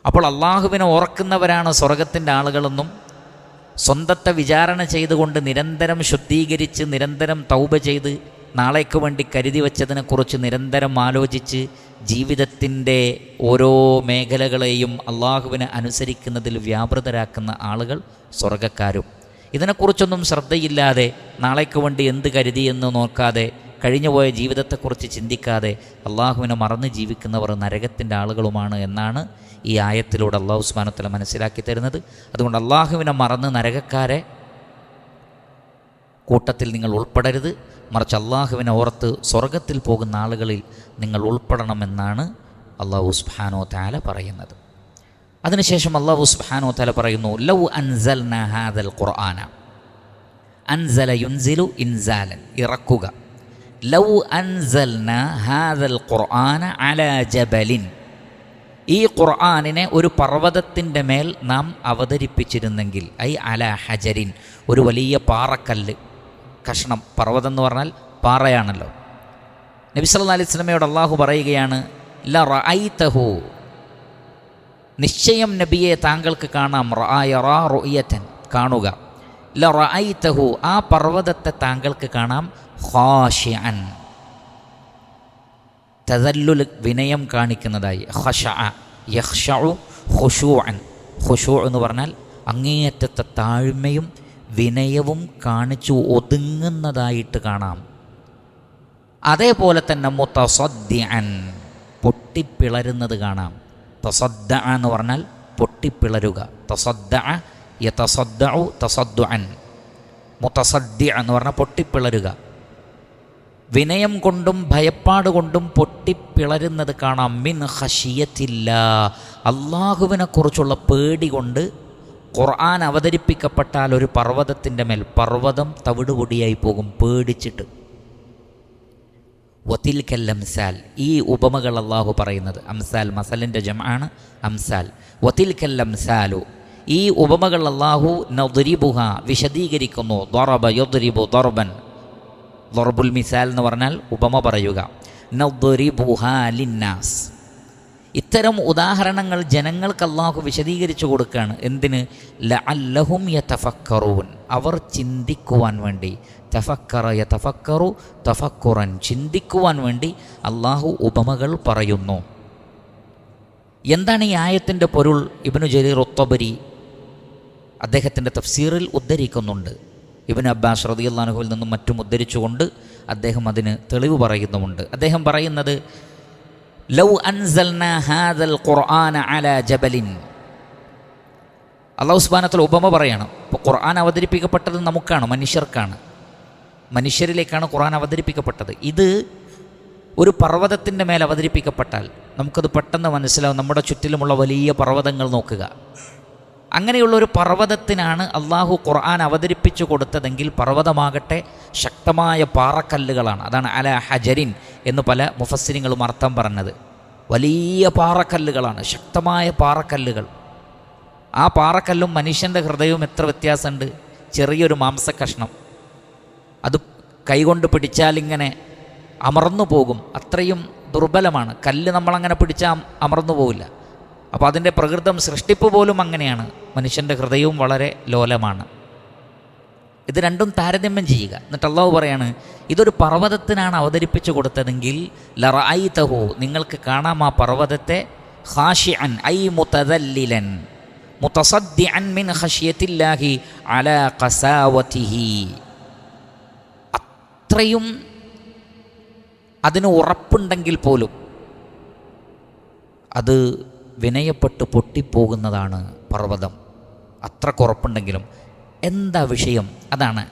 അപ്പോൾ അള്ളാഹുവിനെ ഓർക്കുന്നവരാണ് സ്വർഗത്തിൻ്റെ ആളുകളെന്നും, സ്വന്തത്തെ വിചാരണ ചെയ്തുകൊണ്ട് നിരന്തരം ശുദ്ധീകരിച്ച്, നിരന്തരം തൗബ ചെയ്ത്, നാളേക്ക് വേണ്ടി കരുതി വച്ചതിനെക്കുറിച്ച് നിരന്തരം ആലോചിച്ച്, ജീവിതത്തിൻ്റെ ഓരോ മേഖലകളെയും അള്ളാഹുവിനെ അനുസരിക്കുന്നതിൽ വ്യാപൃതരാക്കുന്ന ആളുകൾ സ്വർഗക്കാരും. ഇതിനെക്കുറിച്ചൊന്നും ശ്രദ്ധയില്ലാതെ, നാളേക്ക് വേണ്ടി എന്ത് കരുതിയെന്ന് നോക്കാതെ, കഴിഞ്ഞുപോയ ജീവിതത്തെക്കുറിച്ച് ചിന്തിക്കാതെ അള്ളാഹുവിനെ മറന്ന് ജീവിക്കുന്നവർ നരകത്തിൻ്റെ ആളുകളുമാണ് എന്നാണ് ഈ ആയത്തിലൂടെ അള്ളാഹു സുബ്ഹാനഹു വ തആല മനസ്സിലാക്കി തരുന്നത്. അതുകൊണ്ട് അള്ളാഹുവിനെ മറന്ന് നരകക്കാരെ കൂട്ടത്തിൽ നിങ്ങൾ ഉൾപ്പെടരുത്. മറിച്ച് അള്ളാഹുവിനെ ഓർത്ത് സ്വർഗത്തിൽ പോകുന്ന ആളുകളിൽ നിങ്ങൾ ഉൾപ്പെടണമെന്നാണ് അള്ളാഹു സുബ്ഹാനഹു വ തആല പറയുന്നത്. അതിനുശേഷം അള്ളാഹു സുബ്ഹാനഹു വ തആല പറയുന്നു, ലൗ അൻസൽനാ ഹാദൽ ഖുർആന, അൻസല യുൻസിലു ഇൻസാലൻ, ഇറക്കുക. ലൗ അൻസൽനാ ഹാദൽ ഖുർആന അലാ ജബലിൻ, ഈ ഖുർആനിനെ ഒരു പർവ്വതത്തിൻ്റെ മേൽ നാം അവതരിപ്പിച്ചിരുന്നെങ്കിൽ, ഐ അലാ ഹജരിൻ, ഒരു വലിയ പാറക്കല്ല് കഷ്ണം. പർവ്വതം എന്ന് പറഞ്ഞാൽ പാറയാണല്ലോ. നബി സല്ലല്ലാഹു അലൈഹി വസല്ലമയോട് അള്ളാഹു പറയുകയാണ്, ല റഅയ്തഹു, നിശ്ചയം നബിയെ താങ്കൾക്ക് കാണാം, റഅയറാ റുയതൻ, കാണുക. ല റഅയ്തഹു, ആ പർവ്വതത്തെ താങ്കൾക്ക് കാണാം, ഖാശിഅൻ, തദല്ലുൽ, വിനയം കാണിക്കുന്നതായി. ഖശഅ യഖ്ശഉ ഖുശൂഅൻ, ഖുശൂ എന്ന് പറഞ്ഞാൽ അങ്ങേയറ്റത്തെ താഴ്മയും വിനയവും കാണിച്ചു ഒതുങ്ങുന്നതായിട്ട് കാണാം. അതേപോലെ തന്നെ മുതസദ്ദിഅൻ, പൊട്ടിപ്പിളരുന്നത് കാണാം. തസദ്ദഅ എന്ന് പറഞ്ഞാൽ പൊട്ടിപ്പിളരുക. തസദ്ദഅ യതസദ്ദഉ തസദ്ദുഅൻ. മുതസദ്ദിഅ എന്ന് പറഞ്ഞാൽ പൊട്ടിപ്പിളരുക. വിനയം കൊണ്ടും ഭയപ്പാട് കൊണ്ടും പൊട്ടിപ്പിളരുന്നത് കാണാം. മിൻ ഖശിയത്തില്ലാ, അള്ളാഹുവിനെക്കുറിച്ചുള്ള പേടി കൊണ്ട് ഖുർആൻ അവതരിപ്പിക്കപ്പെട്ടാൽ ഒരു പർവ്വതത്തിൻ്റെ മേൽ പർവ്വതം തവിടുപൊടിയായി പോകും പേടിച്ചിട്ട്. വതിൽക്കൽ അംസാൽ, ഈ ഉപമകൾ അള്ളാഹു പറയുന്നത്, അംസാൽ മസലിൻ്റെ ജംആണ് അംസാൽ. വതിൽക്കൽ അംസാലു, ഈ ഉപമകൾ അള്ളാഹു നദ്രിബുഹ, വിശദീകരിക്കുന്നു. ദറബ യദ്രിബു ദർബൻ, ദർബുൽ മിസാൽ എന്ന് പറഞ്ഞാൽ ഉപമ പറയുക. നദ്രിബുഹ ലിന്നാസ്, ഇത്തരം ഉദാഹരണങ്ങൾ ജനങ്ങൾക്ക് അള്ളാഹു വിശദീകരിച്ചു കൊടുക്കുകയാണ്. എന്തിന്? ലഅല്ലഹും യതഫക്കറൂൻ, അവർ ചിന്തിക്കുവാൻ വേണ്ടി. തഫക്കറ യതഫക്കറു തഫക്കുറൻ, ചിന്തിക്കുവാൻ വേണ്ടി അള്ളാഹു ഉപമകൾ പറയുന്നു. എന്താണ് ഈ ആയത്തിൻ്റെ പൊരുൾ? ഇബ്നു ജരീർ അത്ബരി അദ്ദേഹത്തിൻ്റെ തഫ്സീറിൽ ഉദ്ധരിക്കുന്നുണ്ട്. ഇബ്നു അബ്ബാസ് റളിയല്ലാഹു അൻഹുവിൽ നിന്നും മറ്റും ഉദ്ധരിച്ചുകൊണ്ട് അദ്ദേഹം അതിന് തെളിവ് പറയുന്നുമുണ്ട്. അദ്ദേഹം പറയുന്നത്, ലൗ അൻസൽനാ ഹാദൽ ഖുർആന അലാ ജബലിൻ. അല്ലാഹു സുബ്ഹാനഹു വ തആല ഉപമ പറയണം. ഇപ്പോൾ ഖുർആൻ അവതരിപ്പിക്കപ്പെട്ടത് നമുക്കാണ്, മനുഷ്യർക്കാണ്, മനുഷ്യരിലേക്കാണ് ഖുർആൻ അവതരിപ്പിക്കപ്പെട്ടത്. ഇത് ഒരു പർവ്വതത്തിൻ്റെ മേൽ അവതരിപ്പിക്കപ്പെട്ടാൽ നമുക്കത് പെട്ടെന്ന് മനസ്സിലാവും. നമ്മുടെ ചുറ്റിലുമുള്ള വലിയ പർവ്വതങ്ങൾ നോക്കുക. അങ്ങനെയുള്ള ഒരു പർവ്വതത്തിനാണ് അള്ളാഹു ഖുർആൻ അവതരിപ്പിച്ചു കൊടുത്തതെങ്കിൽ പർവ്വതമാകട്ടെ ശക്തമായ പാറക്കല്ലുകളാണ്. അതാണ് അല ഹജരിൻ എന്ന് പല മുഫസ്സിരിങ്ങളും അർത്ഥം പറഞ്ഞത്. വലിയ പാറക്കല്ലുകളാണ്, ശക്തമായ പാറക്കല്ലുകൾ. ആ പാറക്കല്ലും മനുഷ്യൻ്റെ ഹൃദയവും എത്ര വ്യത്യാസമുണ്ട്! ചെറിയൊരു മാംസക്കഷ്ണം, അത് കൈകൊണ്ട് പിടിച്ചാലിങ്ങനെ അമർന്നു പോകും, അത്രയും ദുർബലമാണ്. കല്ല് നമ്മളങ്ങനെ പിടിച്ചാൽ അമർന്നു പോവില്ല. അപ്പോൾ അതിൻ്റെ പ്രകൃതം, സൃഷ്ടിപ്പ് പോലും അങ്ങനെയാണ്. മനുഷ്യൻ്റെ ഹൃദയവും വളരെ ലോലമാണ്. ഇത് രണ്ടും താരതമ്യം ചെയ്യുക. എന്നിട്ട് അല്ലാഹു പറയാണ്, ഇതൊരു പർവ്വതത്തിനാണ് അവതരിപ്പിച്ചു കൊടുത്തതെങ്കിൽ ലറഅയ്തഹു, നിങ്ങൾക്ക് കാണാം ആ പർവ്വതത്തെ, ഖാശിഅൻ ഐ മുതദല്ലിലൻ മുതസദ്ദിഅൻ മിൻ ഖശിയത്തില്ലാഹി അലാ ഖസാവതിഹി. അത്രയും അതിന് ഉറപ്പുണ്ടെങ്കിൽ പോലും അത് വിനയപ്പെട്ട് പൊട്ടിപ്പോകുന്നതാണ് പർവ്വതം. അത്രക്ക് ഉറപ്പുണ്ടെങ്കിലും. എന്താ വിഷയം? അതാണ്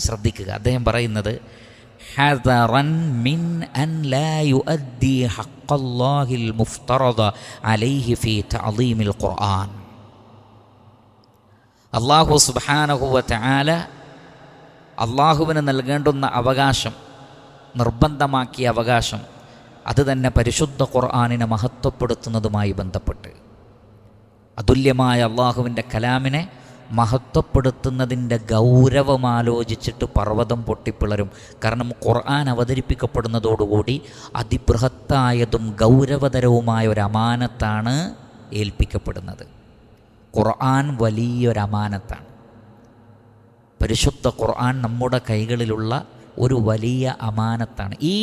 ശ്രദ്ധിക്കുക. അദ്ദേഹം പറയുന്നത്, ഹദറൻ മിൻ അൻ ലാ യുഅദ്ദി ഹഖ്ഖല്ലാഹിൽ മുഫ്തറദ അലൈഹി ഫീ തഅളീമിൽ ഖുർആൻ. അല്ലാഹു സുബ്ഹാനഹു വ തആല അല്ലാഹുവിന് നൽകേണ്ടുന്ന അവകാശം, നിർബന്ധമാക്കിയ അവകാശം, അത് തന്നെ പരിശുദ്ധ ഖുർആനിനെ മഹത്വപ്പെടുത്തുന്നതുമായി ബന്ധപ്പെട്ട്, അതുല്യമായ അള്ളാഹുവിൻ്റെ കലാമിനെ മഹത്വപ്പെടുത്തുന്നതിൻ്റെ ഗൗരവമാലോചിച്ചിട്ട് പർവ്വതം പൊട്ടിപ്പിളരും. കാരണം ഖുർആൻ അവതരിപ്പിക്കപ്പെടുന്നതോടുകൂടി അതിബൃഹത്തായതും ഗൗരവതരവുമായ ഒരു അമാനത്താണ് ഏൽപ്പിക്കപ്പെടുന്നത്. ഖുർആൻ വലിയൊരമാനത്താണ്. പരിശുദ്ധ ഖുർആൻ നമ്മുടെ കൈകളിലുള്ള ഒരു വലിയ അമാനത്താണ്. ഈ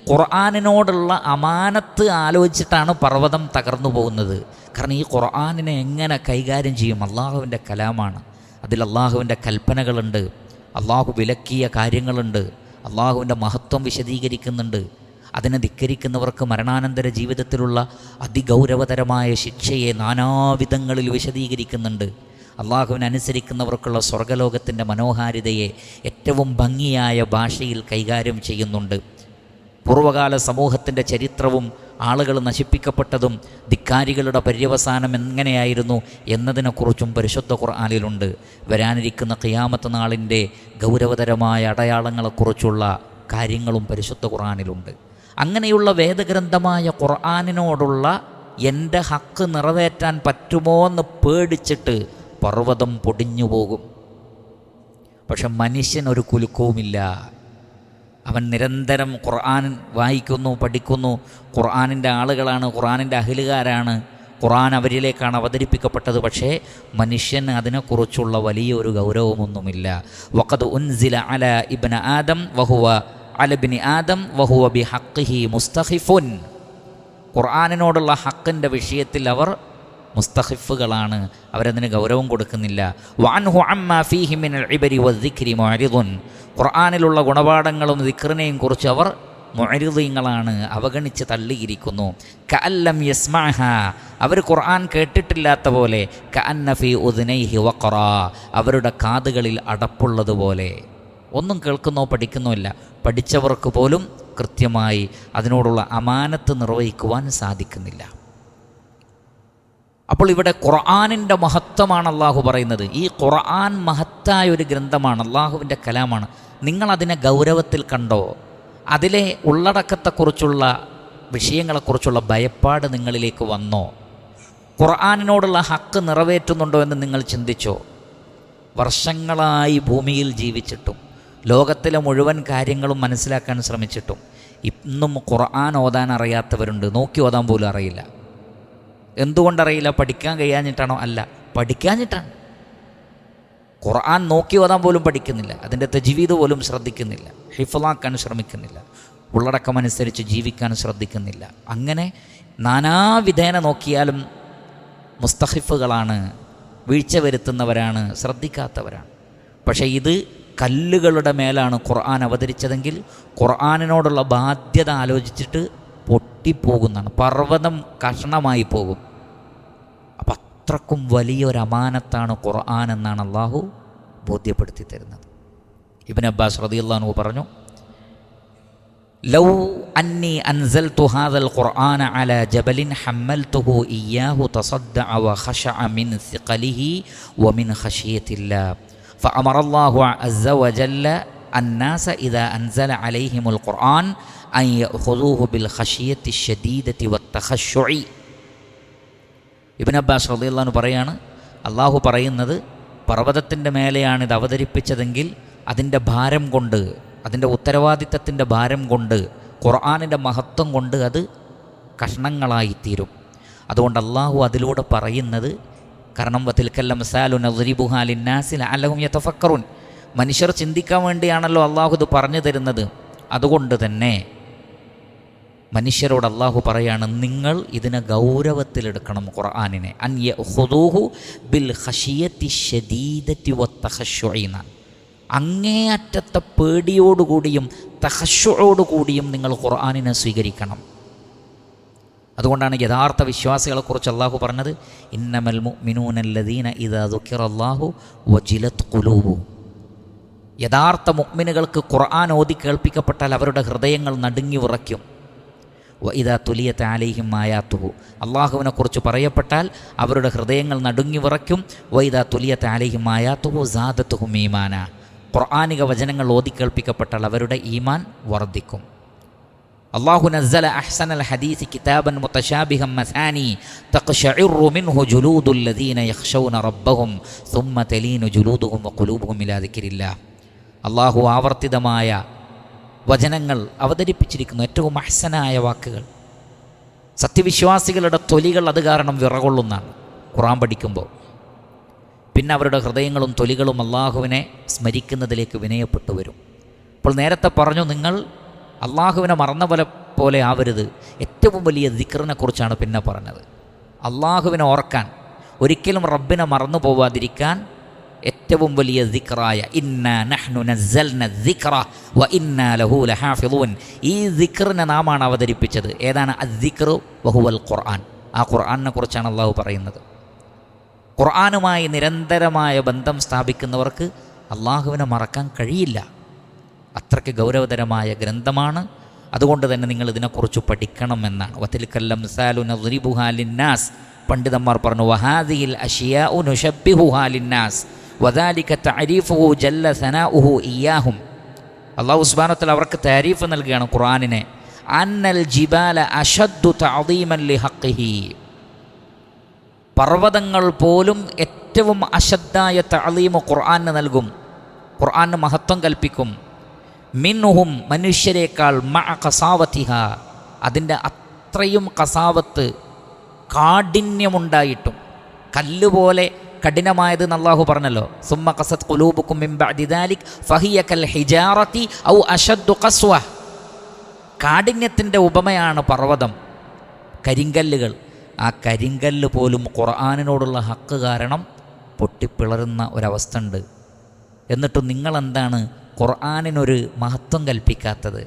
ഖുർആനിനോടുള്ള അമാനത്ത് ആലോചിച്ചിട്ടാണ് പർവ്വതം തകർന്നു പോകുന്നത്. കാരണം ഈ ഖുർആനിനെ എങ്ങനെ കൈകാര്യം ചെയ്യും? അള്ളാഹുവിൻ്റെ കലാമാണ്. അതിൽ അള്ളാഹുവിൻ്റെ കൽപ്പനകളുണ്ട്, അള്ളാഹു വിലക്കിയ കാര്യങ്ങളുണ്ട്, അള്ളാഹുവിൻ്റെ മഹത്വം വിശദീകരിക്കുന്നുണ്ട്. അതിനെ ധിക്കരിക്കുന്നവർക്ക് മരണാനന്തര ജീവിതത്തിലുള്ള അതിഗൗരവതരമായ ശിക്ഷയെ നാനാവിധങ്ങളിൽ വിശദീകരിക്കുന്നുണ്ട്. അള്ളാഹുവിനനുസരിക്കുന്നവർക്കുള്ള സ്വർഗലോകത്തിൻ്റെ മനോഹാരിതയെ ഏറ്റവും ഭംഗിയായ ഭാഷയിൽ കൈകാര്യം ചെയ്യുന്നുണ്ട്. പൂർവ്വകാല സമൂഹത്തിൻ്റെ ചരിത്രവും ആളുകൾ നശിപ്പിക്കപ്പെട്ടതും ധിക്കാരികളുടെ പര്യവസാനം എങ്ങനെയായിരുന്നു എന്നതിനെക്കുറിച്ചും പരിശുദ്ധ ഖുർആനിലുണ്ട്. വരാനിരിക്കുന്ന ഖിയാമത്ത് നാളിൻ്റെ ഗൗരവതരമായ അടയാളങ്ങളെക്കുറിച്ചുള്ള കാര്യങ്ങളും പരിശുദ്ധ ഖുർആനിലുണ്ട്. അങ്ങനെയുള്ള വേദഗ്രന്ഥമായ ഖുർആനിനോടുള്ള എൻ്റെ ഹക്ക് നിറവേറ്റാൻ പറ്റുമോ എന്ന് പേടിച്ചിട്ട് പർവ്വതം പൊടിഞ്ഞു പോകും. പക്ഷെ മനുഷ്യനൊരു കുലുക്കവുമില്ല. അവൻ നിരന്തരം ഖുർആൻ വായിക്കുന്നു, പഠിക്കുന്നു. ഖുർആനിൻ്റെ ആളുകളാണ്, ഖുർആനിൻ്റെ അഹ്ലുകാരാണ്, ഖുർആൻ അവരിലേക്കാണ് അവതരിപ്പിക്കപ്പെട്ടത്. പക്ഷേ മനുഷ്യന് അതിനെക്കുറിച്ചുള്ള വലിയൊരു ഗൗരവമൊന്നുമില്ല. വഖദ് ഉൻസില അല ഇബ്ന ആദം വഹുവ അല ഇബ്നി ആദം വഹുവ ബിഹഖിഹി മുസ്തഖിഫുൻ. ഖുർആനിനോടുള്ള ഹക്കിൻ്റെ വിഷയത്തിൽ അവർ മുസ്തഖിഫുകളാണ്, അവരതിന് ഗൗരവം കൊടുക്കുന്നില്ല. വഅൻഹു അമ്മാ ഫീഹി മിനൽ ഇബ്രി വദ്ദിക്രി മുഅരിദുൻ. ഖുർആനിലുള്ള ഗുണപാഠങ്ങളും ദിക്റിനെയും കുറിച്ച് അവർ മുഅരിദീങ്ങളാണ്, അവഗണിച്ച് തള്ളിയിരിക്കുന്നു. കഅല്ലം യസ്മഅഹ, അവർ ഖുർആൻ കേട്ടിട്ടില്ലാത്ത പോലെ. കഅന്ന ഫീ ഉദ്നൈഹി വഖറാ, അവരുടെ കാതുകളിൽ അടപ്പുള്ളതുപോലെ. ഒന്നും കേൾക്കുന്നോ പഠിക്കുന്നോ ഇല്ല. പഠിച്ചവർക്ക് പോലും കൃത്യമായി അതിനോടുള്ള അമാനത്ത് നിർവഹിക്കുവാൻ സാധിക്കുന്നില്ല. അപ്പോൾ ഇവിടെ ഖുർആനിൻ്റെ മഹത്വമാണ് അള്ളാഹു പറയുന്നത്. ഈ ഖുർആൻ മഹത്തായ ഒരു ഗ്രന്ഥമാണ്, അള്ളാഹുവിൻ്റെ കലാമാണ്. നിങ്ങളതിനെ ഗൗരവത്തിൽ കണ്ടോ? അതിലെ ഉള്ളടക്കത്തെക്കുറിച്ചുള്ള വിഷയങ്ങളെക്കുറിച്ചുള്ള ഭയപ്പാട് നിങ്ങളിലേക്ക് വന്നോ? ഖുർആനിനോടുള്ള ഹക്ക് നിറവേറ്റുന്നുണ്ടോ എന്ന് നിങ്ങൾ ചിന്തിച്ചോ? വർഷങ്ങളായി ഭൂമിയിൽ ജീവിച്ചിട്ടും ലോകത്തിലെ മുഴുവൻ കാര്യങ്ങളും മനസ്സിലാക്കാൻ ശ്രമിച്ചിട്ടും ഇന്നും ഖുർആൻ ഓതാൻ അറിയാത്തവരുണ്ട്. നോക്കി ഓതാൻ പോലും അറിയില്ല. എന്തുകൊണ്ടറിയില്ല? പഠിക്കാൻ കഴിയാഞ്ഞിട്ടാണോ? അല്ല, പഠിക്കാഞ്ഞിട്ടാണ്. ഖുർആൻ നോക്കി ഓതാൻ പോലും പഠിക്കുന്നില്ല, അതിൻ്റെ തജ്വീദ് പോലും ശ്രദ്ധിക്കുന്നില്ല, ഹിഫ്ളാക്കാൻ ശ്രമിക്കുന്നില്ല. ഉള്ളടക്കമനുസരിച്ച് ജീവിക്കാൻ ശ്രദ്ധിക്കുന്നില്ല. അങ്ങനെ നാനാവിധേന നോക്കിയാലും മുസ്തഹിഫുകളാണ്, വീഴ്ച വരുത്തുന്നവരാണ്, ശ്രദ്ധിക്കാത്തവരാണ്. പക്ഷേ ഇത് കല്ലുകളുടെ മേലാണ് ഖുർആൻ അവതരിച്ചതെങ്കിൽ ഖുർആനിനോടുള്ള ബാധ്യത ആലോചിച്ചിട്ട് പൊട്ടിപ്പോകുന്നതാണ്, പർവ്വതം കഷണമായി പോകും. അപ്പം അത്രക്കും വലിയൊരു അമാനത്താണ് ഖുർആൻ എന്നാണ് അള്ളാഹു ബോധ്യപ്പെടുത്തി തരുന്നത്. ഇബ്നു അബ്ബാസ് റളിയല്ലാഹു അൻഹു പറഞ്ഞു, ലൗ അന്നി അൻസൽതു ഹാദൽ ഖുർആന അലാ ജബലിൻ ഹമ്മൽതുഹു ഇയ്യാഹു തസദ്ദഅ വഖശഅ മിൻ സിഖലിഹി വമിൻ ഖശിയത്തില്ലാഹ് فأمر الله عز وجل الناس إذا أنزل عليهم القرآن أن يأخذوه بالخشية الشديدة والتخشع. ഇബ്നു അബ്ബാസ് റളിയല്ലാഹു അൻഹു പറയാണ്, അള്ളാഹു പറയുന്നത് പർവ്വതത്തിൻ്റെ മേലെയാണ് ഇത് അവതരിപ്പിച്ചതെങ്കിൽ അതിൻ്റെ ഭാരം കൊണ്ട്, അതിൻ്റെ ഉത്തരവാദിത്തത്തിൻ്റെ ഭാരം കൊണ്ട്, ഖുർആനിൻ്റെ മഹത്വം കൊണ്ട് അത് കഷ്ണങ്ങളായിത്തീരും. അതുകൊണ്ട് അള്ളാഹു അതിലൂടെ പറയുന്നത്, കാരണം വതിൽക്കൽ അംസാലു നദ്രിബുഹാ ലിന്നാസി ലഅല്ലഹും യതഫക്കറുൻ, മനുഷ്യർ ചിന്തിക്കാൻ വേണ്ടിയാണല്ലോ അള്ളാഹു ഇത് പറഞ്ഞു തരുന്നത്. അതുകൊണ്ട് തന്നെ മനുഷ്യരോട് അള്ളാഹു പറയാണ്, നിങ്ങൾ ഇതിനെ ഗൗരവത്തിലെടുക്കണം ഖുർആനിനെ. അൻ യഖുദൂഹു ബിൽ ഖശിയത്തി ശദീദത്തി വത്തഖശുഇ, അങ്ങേയറ്റത്തെ പേടിയോടുകൂടിയും തഖശുഓടുകൂടിയും നിങ്ങൾ ഖുർആനിനെ സ്വീകരിക്കണം. അതുകൊണ്ടാണ് യഥാർത്ഥ വിശ്വാസികളെക്കുറിച്ച് അള്ളാഹു പറഞ്ഞത്, ഇന്നമൽ മുഅ്മിനൂനല്ലദീന ഇദാ ദുക്കിറല്ലാഹു വജിലത് ഖുലൂബുഹും. യഥാർത്ഥ മുഅ്മിനുകൾക്ക് ഖുർആൻ ഓതി കേൾപ്പിക്കപ്പെട്ടാൽ അവരുടെ ഹൃദയങ്ങൾ നടുങ്ങി വിറയ്ക്കും. വഇദാ തുലിയത അലൈഹിം ആയാതുഹു, അള്ളാഹുവിനെക്കുറിച്ച് പറയപ്പെട്ടാൽ അവരുടെ ഹൃദയങ്ങൾ നടുങ്ങി വിറയ്ക്കും. വഇദാ തുലിയത അലൈഹിം ആയാതുഹു സാദത്തുഹും ഈമാന, ഖുർആനിക വചനങ്ങൾ ഓതി കേൾപ്പിക്കപ്പെട്ടാൽ അവരുടെ ഈമാൻ വർദ്ധിക്കും. അല്ലാഹു നസ്സല അഹ്സനൽ ഹദീസ് കിതാബൻ മുതശാബിഹൻ മസാനി തഖ്ശഇറു മിൻഹു ജുലൂദുൽ ലദീന യഖ്ശൗന റബ്ബഹും സുമ്മ തലീനു ജുലൂദുഹും വഖുലൂബുഹും ഇലാ ദിക്രില്ലാഹ്. അല്ലാഹു ആവർത്തിതമായ വചനങ്ങൾ അവതരിപ്പിച്ചിരിക്കുന്നു, ഏറ്റവും അഹ്സനായ വാക്കുകൾ. സത്യവിശ്വാസികളുടെ തൊലികൾ അത് കാരണം വിറകൊള്ളുന്നതാണ് ഖുർആൻ പഠിക്കുമ്പോൾ. പിന്നെ അവരുടെ ഹൃദയങ്ങളും തൊലികളും അള്ളാഹുവിനെ സ്മരിക്കുന്നതിലേക്ക് വിനയപ്പെട്ടു വരും. അപ്പോൾ നേരത്തെ പറഞ്ഞു, നിങ്ങൾ അള്ളാഹുവിനെ മറന്ന പോലെ ആവരുത്. ഏറ്റവും വലിയ ദിക്റിനെ കുറിച്ചാണ് പിന്നെ പറഞ്ഞത്. അള്ളാഹുവിനെ ഓർക്കാൻ, ഒരിക്കലും റബ്ബിനെ മറന്നു പോവാതിരിക്കാൻ ഏറ്റവും വലിയ ദിക്റായ ഇന്നാ നഹ്നു നസ്സൽന ദിക്റ വ ഇന്നാ ലഹു ലഹാഫിളൂൻ, ഈ ദിക്റിനെ നാമാണ് അവതരിപ്പിച്ചത്. ഏതാണ് അദ്ദിക്റു വഹുവൽ ഖുർആൻ? ആ ഖുർആനിനെ കുറിച്ചാണ് അള്ളാഹു പറയുന്നത്. ഖുർആനുമായി നിരന്തരമായ ബന്ധം സ്ഥാപിക്കുന്നവർക്ക് അള്ളാഹുവിനെ മറക്കാൻ കഴിയില്ല. അത്രയ്ക്ക് ഗൗരവതരമായ ഗ്രന്ഥമാണ്. അതുകൊണ്ട് തന്നെ നിങ്ങൾ ഇതിനെക്കുറിച്ച് പഠിക്കണം എന്നാണ്. വതിൽക്കൽ അംസാലു നദ്രിബുഹാ ലിന്നാസ്, പണ്ഡിതന്മാർ പറഞ്ഞു, വഹാദിഹിൽ അഷ്യാഉ നുശബ്ബിഹുഹാ ലിന്നാസ് വദാലിക തഅരീഫുഹു ജല്ല സനാഉഹു ഇയ്യാഹും. അല്ലാഹു സുബ്ഹാനഹു വ തആല അവർക്ക് താരീഫ് നൽകുകയാണ് ഖുർആനിനെ. അന്നൽ ജിബാല അശദ്ദു തഅദീമൻ ലിഹഖിഹി, പർവ്വതങ്ങൾ പോലും ഏറ്റവും അശദ്ധായ തഅലീം ഖുർആന് നൽകും, ഖുർആന് മഹത്വം കൽപ്പിക്കും. മിൻഹും, മനുഷ്യരെക്കാൾ, മഅ ഖസാവതിഹ, അതിൻ്റെ അത്രയും ഖസാവത്ത്, കാഠിന്യമുണ്ടായിട്ടും, കല്ലുപോലെ കഠിനമായത് അല്ലാഹു പറഞ്ഞല്ലോ. സുമ്മ ഖസത് ഖുലൂബുക്കും മിൻ ബഅദി ദാലിക് ഫഹിയ കൽ ഹിജാറതി ഔ അശദ്ദു ഖസ്വ. കാഠിന്യത്തിൻ്റെ ഉപമയാണ് പർവ്വതം, കരിങ്കല്ലുകൾ. ആ കരിങ്കല്ല് പോലും ഖുർആനിനോടുള്ള ഹക്ക് കാരണം പൊട്ടിപ്പിളരുന്ന ഒരവസ്ഥ ഉണ്ട്. എന്നിട്ടും നിങ്ങളെന്താണ് ഖുർആനിനൊരു മഹത്വം കൽപ്പിക്കാത്തത്?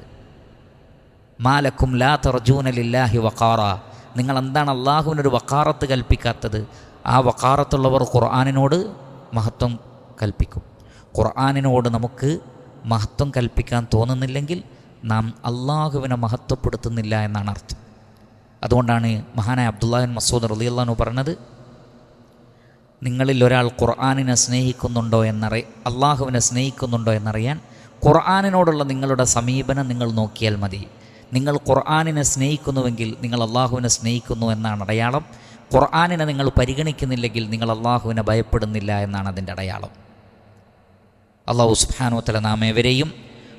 മാലക്കും ലാ തർജൂന ലില്ലാഹി വഖാറ, നിങ്ങളെന്താണ് അള്ളാഹുവിനൊരു വഖാറത്ത് കൽപ്പിക്കാത്തത്? ആ വഖാറത്തുള്ളവർ ഖുർആനിനോട് മഹത്വം കൽപ്പിക്കും. ഖുർആനിനോട് നമുക്ക് മഹത്വം കൽപ്പിക്കാൻ തോന്നുന്നില്ലെങ്കിൽ നാം അള്ളാഹുവിനെ മഹത്വപ്പെടുത്തുന്നില്ല എന്നാണ് അർത്ഥം. അതുകൊണ്ടാണ് മഹാനായ അബ്ദുല്ലാഹിൻ മസ്ഊദ് റളിയല്ലാഹു അൻഹു പറഞ്ഞത്, നിങ്ങളിൽ ഒരാൾ ഖുർആനിനെ സ്നേഹിക്കുന്നുണ്ടോ അള്ളാഹുവിനെ സ്നേഹിക്കുന്നുണ്ടോ എന്നറിയാൻ ഖുർആനിനോടുള്ള നിങ്ങളുടെ സമീപനം നിങ്ങൾ നോക്കിയാൽ മതി. നിങ്ങൾ ഖുർആനിനെ സ്നേഹിക്കുന്നുവെങ്കിൽ നിങ്ങൾ അള്ളാഹുവിനെ സ്നേഹിക്കുന്നു എന്നാണ് അടയാളം. ഖുർആനിനെ നിങ്ങൾ പരിഗണിക്കുന്നില്ലെങ്കിൽ നിങ്ങൾ അള്ളാഹുവിനെ ഭയപ്പെടുന്നില്ല എന്നാണ് അതിൻ്റെ അടയാളം. അള്ളാഹു സുബ്ഹാനഹു വ തആല നാം ഏവരെയും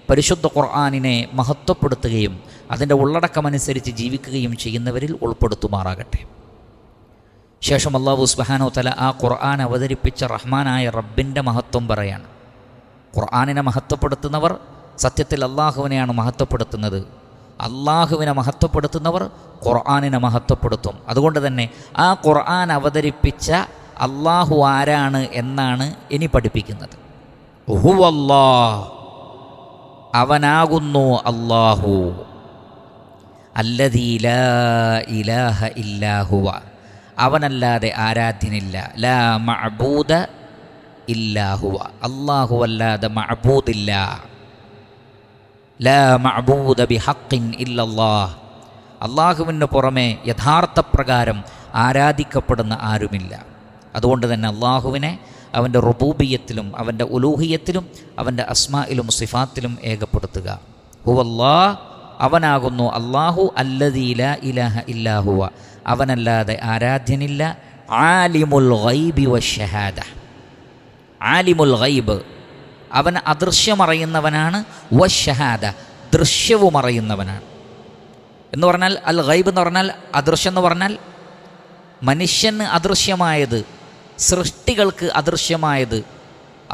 പരിശുദ്ധ ഖുർആനിനെ മഹത്വപ്പെടുത്തുകയും അതിൻ്റെ ഉള്ളടക്കമനുസരിച്ച് ജീവിക്കുകയും ചെയ്യുന്നവരിൽ ഉൾപ്പെടുത്തുമാറാകട്ടെ. ശേഷം അല്ലാഹു സുബ്ഹാനഹു വ തആല ആ ഖുർആൻ അവതരിപ്പിച്ച റഹ്മാനായ റബ്ബിൻ്റെ മഹത്വം പറയാണ്. ഖുർആനിനെ മഹത്വപ്പെടുത്തുന്നവർ സത്യത്തിൽ അള്ളാഹുവിനെയാണ് മഹത്വപ്പെടുത്തുന്നത്. അള്ളാഹുവിനെ മഹത്വപ്പെടുത്തുന്നവർ ഖുർആനിനെ മഹത്വപ്പെടുത്തും. അതുകൊണ്ട് തന്നെ ആ ഖുർആൻ അവതരിപ്പിച്ച അള്ളാഹു ആരാണ് എന്നാണ് ഇനി പഠിപ്പിക്കുന്നത്. ഹുവല്ലാഹ്, അവനാകുന്നു അള്ളാഹു. അല്ലദീ ലാ ഇലാഹ ഇല്ലാ ഹുവ, അവനല്ലാതെ ആരാധ്യനില്ല. ലാ മഅബൂദ ഇല്ലാ ഹുവ, അല്ലാഹു അല്ലാതെ മഅബൂദില്ല. ലാ മഅബൂദ ബിഹഖിൻ ഇല്ലല്ലാഹ്, അള്ളാഹുവിന് പുറമെ യഥാർത്ഥ പ്രകാരം ആരാധിക്കപ്പെടുന്ന ആരുമില്ല. അതുകൊണ്ട് തന്നെ അള്ളാഹുവിനെ അവൻ്റെ റുബൂബിയത്തിലും അവൻ്റെ ഉലൂഹിയത്തിലും അവൻ്റെ അസ്മായിലും സിഫാത്തിലും ഏകപ്പെടുത്തുക. ഹുവല്ലാഹ്, അവനാകുന്നു അള്ളാഹു. അല്ലദീ ലാ ഇലാഹ ഇല്ലാ ഹുവ, അവനല്ലാതെ ആരാധ്യനില്ല. ആലിമുൽ ഗൈബി വശഹാദ, ആലിമുൽ ഗൈബ്, അവൻ അദൃശ്യമറിയുന്നവനാണ്. വശഹാദ, ദൃശ്യവും അറിയുന്നവനാണ്. എന്ന് പറഞ്ഞാൽ അൽ ഗൈബ് എന്ന് പറഞ്ഞാൽ അദൃശ്യം എന്ന് പറഞ്ഞാൽ മനുഷ്യന് അദൃശ്യമായത്, സൃഷ്ടികൾക്ക് അദൃശ്യമായത്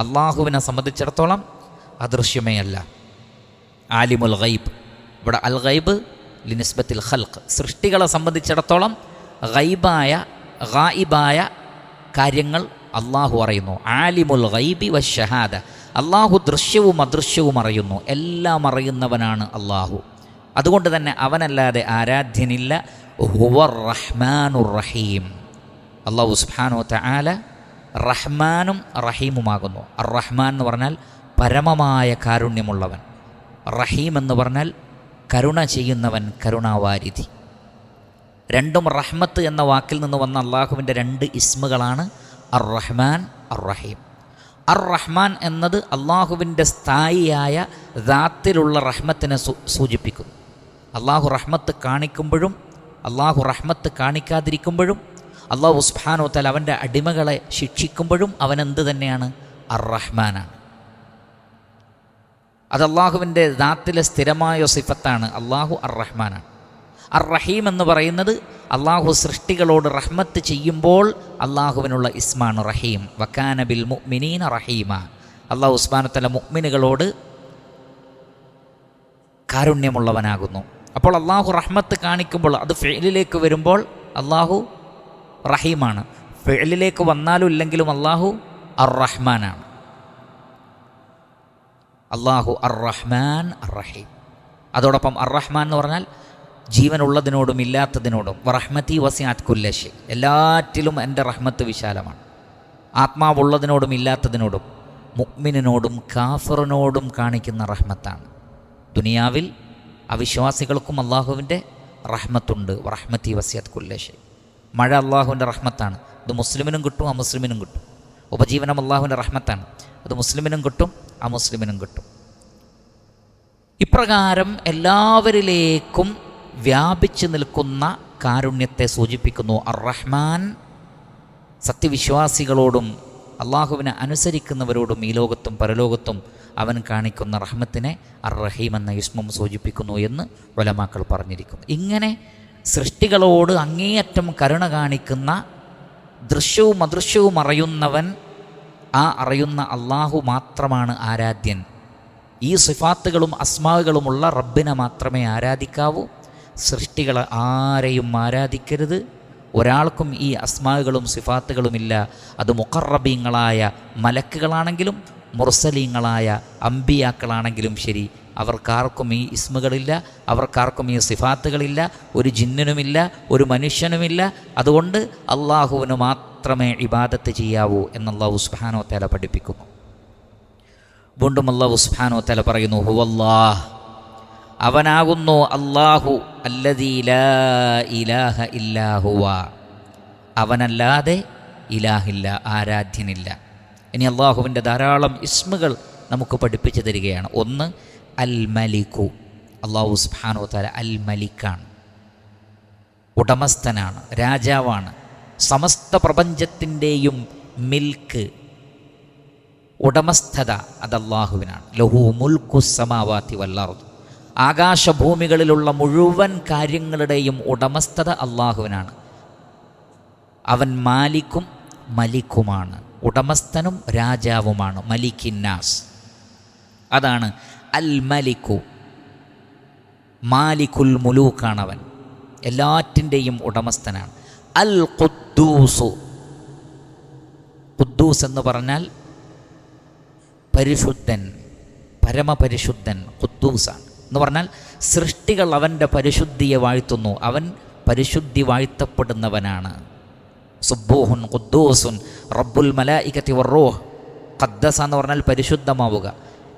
അള്ളാഹുവിനെ സംബന്ധിച്ചിടത്തോളം അദൃശ്യമേ അല്ല. ആലിമുൽ ഗൈബ്, ഇവിടെ അൽ ഗൈബ് ലിനിസ്ബത്തിൽ ഖൽഖ്, സൃഷ്ടികളെ സംബന്ധിച്ചിടത്തോളം ഗായിബായ കാര്യങ്ങൾ അള്ളാഹു അറിയുന്നു. ആലിമുൽ ഗൈബി വശഹാദ, അള്ളാഹു ദൃശ്യവും അദൃശ്യവും അറിയുന്നു, എല്ലാം അറിയുന്നവനാണ് അള്ളാഹു. അതുകൊണ്ട് തന്നെ അവനല്ലാതെ ആരാധ്യനില്ല. ഹുവർ റഹ്മാനുർ റഹീം, അള്ളാഹു സുബ്ഹാനഹു വ തആല റഹ്മാനും റഹീമുമാകുന്നു. അർ റഹ്മാൻ എന്ന് പറഞ്ഞാൽ പരമമായ കാരുണ്യമുള്ളവൻ, റഹീം എന്ന് പറഞ്ഞാൽ കരുണ ചെയ്യുന്നവൻ, കരുണാവാരിധി. രണ്ടും റഹ്മത്ത് എന്ന വാക്കിൽ നിന്ന് വന്ന അള്ളാഹുവിൻ്റെ രണ്ട് ഇസ്മുകളാണ് അർ റഹ്മാൻ, അർ റഹീം. അർ റഹ്മാൻ എന്നത് അള്ളാഹുവിൻ്റെ സ്ഥായിയായ ദാത്തിലുള്ള റഹ്മത്തിനെ സൂചിപ്പിക്കുന്നു. അള്ളാഹു റഹ്മത്ത് കാണിക്കുമ്പോഴും അള്ളാഹു റഹ്മത്ത് കാണിക്കാതിരിക്കുമ്പോഴും അള്ളാഹു സുബ്ഹാനഹു വ തആല അവൻ്റെ അടിമകളെ ശിക്ഷിക്കുമ്പോഴും അവനെന്ത് തന്നെയാണ്? അർ റഹ്മാനാണ്. അത് അള്ളാഹുവിൻ്റെ ദാത്തിലെ സ്ഥിരമായ സിഫത്താണ്. അള്ളാഹു അർ റഹ്മാനാണ്. അർ റഹീം എന്ന് പറയുന്നത് അള്ളാഹു സൃഷ്ടികളോട് റഹ്മത്ത് ചെയ്യുമ്പോൾ അള്ളാഹുവിനുള്ള ഇസ്മാണ് റഹീം. വകാന ബിൽ മുഅ്മിനീന റഹീമ, അള്ളാഹു സുബ്ഹാനഹു വ തആല മുഅ്മിനുകളോട് കാരുണ്യമുള്ളവനാകുന്നു. അപ്പോൾ അള്ളാഹു റഹ്മത്ത് കാണിക്കുമ്പോൾ അത് ഫിഅലിലേക്ക് വരുമ്പോൾ അള്ളാഹു റഹീമാണ്. ഫിഅലിലേക്ക് വന്നാലും ഇല്ലെങ്കിലും അള്ളാഹു അർ റഹ്മാനാണ്. അള്ളാഹു അർ റഹ്മാൻ അർ റഹീം. അതോടൊപ്പം അർ റഹ്മാൻ എന്ന് പറഞ്ഞാൽ ജീവനുള്ളതിനോടും ഇല്ലാത്തതിനോടും വറഹ്മതി വസിഅത് കുല്ല ശൈ, എല്ലാറ്റിലും എൻ്റെ റഹ്മത്ത് വിശാലമാണ്. ആത്മാവുള്ളതിനോടും ഇല്ലാത്തതിനോടും മുഅ്മിനിനോടും കാഫിറിനോടും കാണിക്കുന്ന റഹ്മത്താണ്. ദുനിയാവിൽ അവിശ്വാസികൾക്കും അള്ളാഹുവിൻ്റെ റഹ്മത്തുണ്ട്. വറഹ്മതി വസിഅത് കുല്ല ശൈ, മഴ അള്ളാഹുവിൻ്റെ റഹ്മത്താണ്, അത് മുസ്ലിമിനും കിട്ടും അമുസ്ലിമിനും കിട്ടും. ഉപജീവനം അള്ളാഹുവിൻ്റെ റഹ്മത്താണ്, അത് മുസ്ലിമിനും കിട്ടും അമുസ്ലിമിനും കിട്ടും. ഇപ്രകാരം എല്ലാവരിലേക്കും വ്യാപിച്ചു നിൽക്കുന്ന കാരുണ്യത്തെ സൂചിപ്പിക്കുന്നു. അർ റഹ്മാൻ സത്യവിശ്വാസികളോടും അള്ളാഹുവിനെ അനുസരിക്കുന്നവരോടും ഈ ലോകത്തും പരലോകത്തും അവൻ കാണിക്കുന്ന റഹ്മത്തിനെ അർ റഹീം എന്ന ഇസ്മും സൂചിപ്പിക്കുന്നു എന്ന് ഉലമാക്കൾ പറഞ്ഞിരിക്കുന്നു. ഇങ്ങനെ സൃഷ്ടികളോട് അങ്ങേയറ്റം കരുണ കാണിക്കുന്ന, ദൃശ്യവും അദൃശ്യവും അറിയുന്നവൻ, ആ അറിയുന്ന അള്ളാഹു മാത്രമാണ് ആരാധ്യൻ. ഈ സിഫാത്തുകളും അസ്മാകളുമുള്ള റബ്ബിനെ മാത്രമേ ആരാധിക്കാവൂ. സൃഷ്ടികളെ ആരെയും ആരാധിക്കരുത്. ഒരാൾക്കും ഈ അസ്മാകളും സിഫാത്തുകളുമില്ല. അത് മുഖറബീങ്ങളായ മലക്കുകളാണെങ്കിലും മുർസലീങ്ങളായ അമ്പിയാക്കളാണെങ്കിലും ശരി, അവർക്കാർക്കും ഈ ഇസ്മുകളില്ല, അവർക്കാർക്കും ഈ സിഫാത്തുകളില്ല. ഒരു ജിന്നിനുമില്ല, ഒരു മനുഷ്യനുമില്ല. അതുകൊണ്ട് അള്ളാഹുവിന് മാത്രമേ ഇബാദത്ത് ചെയ്യാവൂ എന്ന് അല്ലാഹു സുബ്ഹാനഹു വ തആല പഠിപ്പിക്കുന്നു. വീണ്ടും അല്ലാഹു സുബ്ഹാനഹു വ തആല പറയുന്നു, ഹുവല്ലാഹ്, അവനാകുന്നു അല്ലാഹു. അല്ലദീ ലാ ഇലാഹ ഇല്ലാ ഹുവ, അവനല്ലാതെ ഇലാഹില്ല, ആരാധ്യനില്ല. ഇനി അള്ളാഹുവിൻ്റെ ധാരാളം ഇസ്മുകൾ നമുക്ക് പഠിപ്പിച്ചു തരികയാണ്. ഒന്ന് അൽ മലിക്കു, അല്ലാഹു സുബ്ഹാനഹു വ തആല അൽ മലിക്കാണ്, ഉടമസ്ഥനാണ്, രാജാവാണ്. സമസ്ത പ്രപഞ്ചത്തിൻ്റെയും മിൽക്ക്, ഉടമസ്ഥത അത് അള്ളാഹുവിനാണ്. ലഹു മുൽക്കു സമാവാതി വൽ അർദ്, ആകാശഭൂമികളിലുള്ള മുഴുവൻ കാര്യങ്ങളുടെയും ഉടമസ്ഥത അള്ളാഹുവിനാണ്. അവൻ മാലിക്കും മലിക്കുമാണ്, ഉടമസ്ഥനും രാജാവുമാണ്. മലിക്കിന്നാസ്, അതാണ് അൽ മലിക്കു. മാലിക്കുൽ മുലൂക്കാണവൻ, എല്ലാറ്റിൻ്റെയും ഉടമസ്ഥനാണ്. അൽ ഖുദ്ദൂസു, ഖുദ്ദൂസ് എന്ന് പറഞ്ഞാൽ പരിശുദ്ധൻ, പരമപരിശുദ്ധൻ. ഖുദ്ദൂസാണ് എന്ന് പറഞ്ഞാൽ സൃഷ്ടികൾ അവൻ്റെ പരിശുദ്ധിയെ വാഴ്ത്തുന്നു, അവൻ പരിശുദ്ധി വാഴ്ത്തപ്പെടുന്നവനാണ്. സുബ്ബൂഹുൻ ഖുദ്ദൂസുൻ റബ്ബുൽ മലായികത്തി വറൂഹ്. ഖദ്ദസ എന്ന് പറഞ്ഞാൽ പരിശുദ്ധമാവുക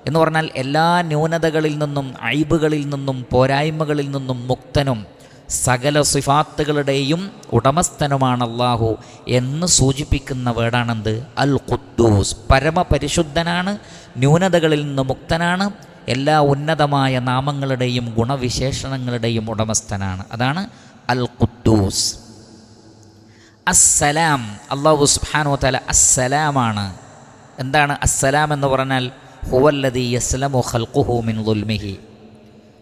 എന്ന് പറഞ്ഞാൽ എല്ലാ ന്യൂനതകളിൽ നിന്നും, ഐബുകളിൽ നിന്നും, പോരായ്മകളിൽ നിന്നും മുക്തനും സകല സിഫാത്തുകളുടെയും ഉടമസ്ഥനുമാണ് അല്ലാഹു എന്ന് സൂചിപ്പിക്കുന്ന വേർഡാണെന്ത്? അൽ ഖുദ്ദൂസ്. പരമപരിശുദ്ധനാണ്, ന്യൂനതകളിൽ നിന്ന് മുക്തനാണ്, എല്ലാ ഉന്നതമായ നാമങ്ങളുടെയും ഗുണവിശേഷണങ്ങളുടെയും ഉടമസ്ഥനാണ്. അതാണ് അൽ ഖുദ്ദൂസ്. അസ്സലാം, അല്ലാഹു സുബ്ഹാനഹു വ തആല അസ്സലാമാണ്. എന്താണ് അസ്സലാം എന്ന് പറഞ്ഞാൽ? ഹുവല്ലദീ യസ്ലമു ഖൽഖുഹു മിൻ ദുൽമിഹി.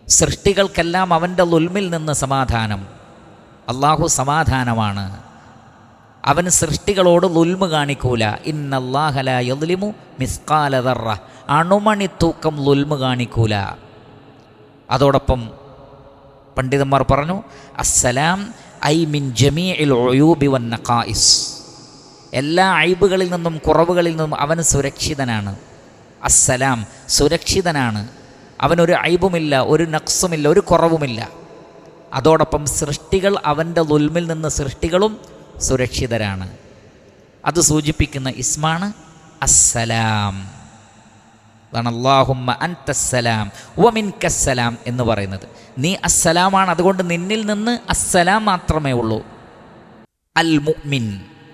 സൃഷ്ടികൾക്കെല്ലാം അവൻ്റെ ദുൽമിൽ നിന്ന് സമാധാനം. അല്ലാഹു സമാധാനമാണ്, അവൻ സൃഷ്ടികളോട് ദുൽമ് കാണിക്കൂല. ഇന്നല്ലാഹ ലാ യദ്ലിമു മിസ്ഖാല ദർറ, അണുമണി തൂക്കം ദുൽമ് കാണിക്കൂല. അതോടൊപ്പം പണ്ഡിതന്മാർ പറഞ്ഞു അസ്സലാം ഐ മിൻ ജമീഇൽ ഉയൂബി വൻ നഖായിസ്, എല്ലാ ഐബുകളിൽ നിന്നും കുറവുകളിൽ നിന്നും അവൻ സുരക്ഷിതനാണ്. അസ്സലാം സുരക്ഷിതനാണ്, അവനൊരു ഐബുമില്ല, ഒരു നഖ്സുമില്ല, ഒരു കുറവുമില്ല. അതോടൊപ്പം സൃഷ്ടികൾ അവൻ്റെ ദുൽമിൽ നിന്ന് സൃഷ്ടികളും സുരക്ഷിതരാണ്. അത് സൂചിപ്പിക്കുന്ന ഇസ്മാണ് അസ്സലാം. അതാണ് അല്ലാഹുമ്മ അൻതസ്സലാം വമിൻകസ്സലാം എന്ന് പറയുന്നത്. നീ അസ്സലാമാണ്, അതുകൊണ്ട് നിന്നിൽ നിന്ന് അസ്സലാം മാത്രമേ ഉള്ളൂ. അൽ മുഅ്മിൻ,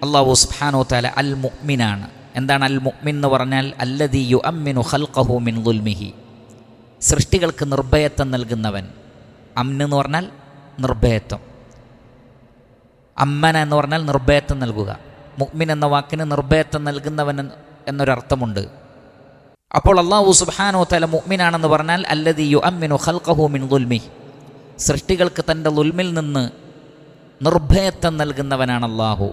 അല്ലാഹു സുബ്ഹാനഹു വ തആല അൽ മുഅ്മിനാണ്. എന്താണ് അൽ മുഅ്മിൻ എന്ന് പറഞ്ഞാൽ? അല്ലദീ യുഅമ്മിനു ഖൽഖഹു മിൻ ദുൽമിഹി, സൃഷ്ടികൾക്ക് നിർഭയത്വം നൽകുന്നവൻ. അമ്ൻ എന്ന് പറഞ്ഞാൽ നിർഭയത്വം, അമ്മന എന്ന് പറഞ്ഞാൽ നിർഭയത്വം നൽകുക. മുഅ്മിൻ എന്ന വാക്കിന് നിർഭയത്വം നൽകുന്നവൻ എന്നൊരർത്ഥമുണ്ട്. അപ്പോൾ അല്ലാഹു സുബ്ഹാനഹു വ തആല മുഅ്മിനാണെന്ന് പറഞ്ഞാൽ അല്ലദീ യുഅമ്മിനു ഖൽഖഹു മിൻ ദുൽമിഹി, സൃഷ്ടികൾക്ക് തൻ്റെ ദുൽമിൽ നിന്ന് നിർഭയത്വം നൽകുന്നവനാണ് അല്ലാഹു.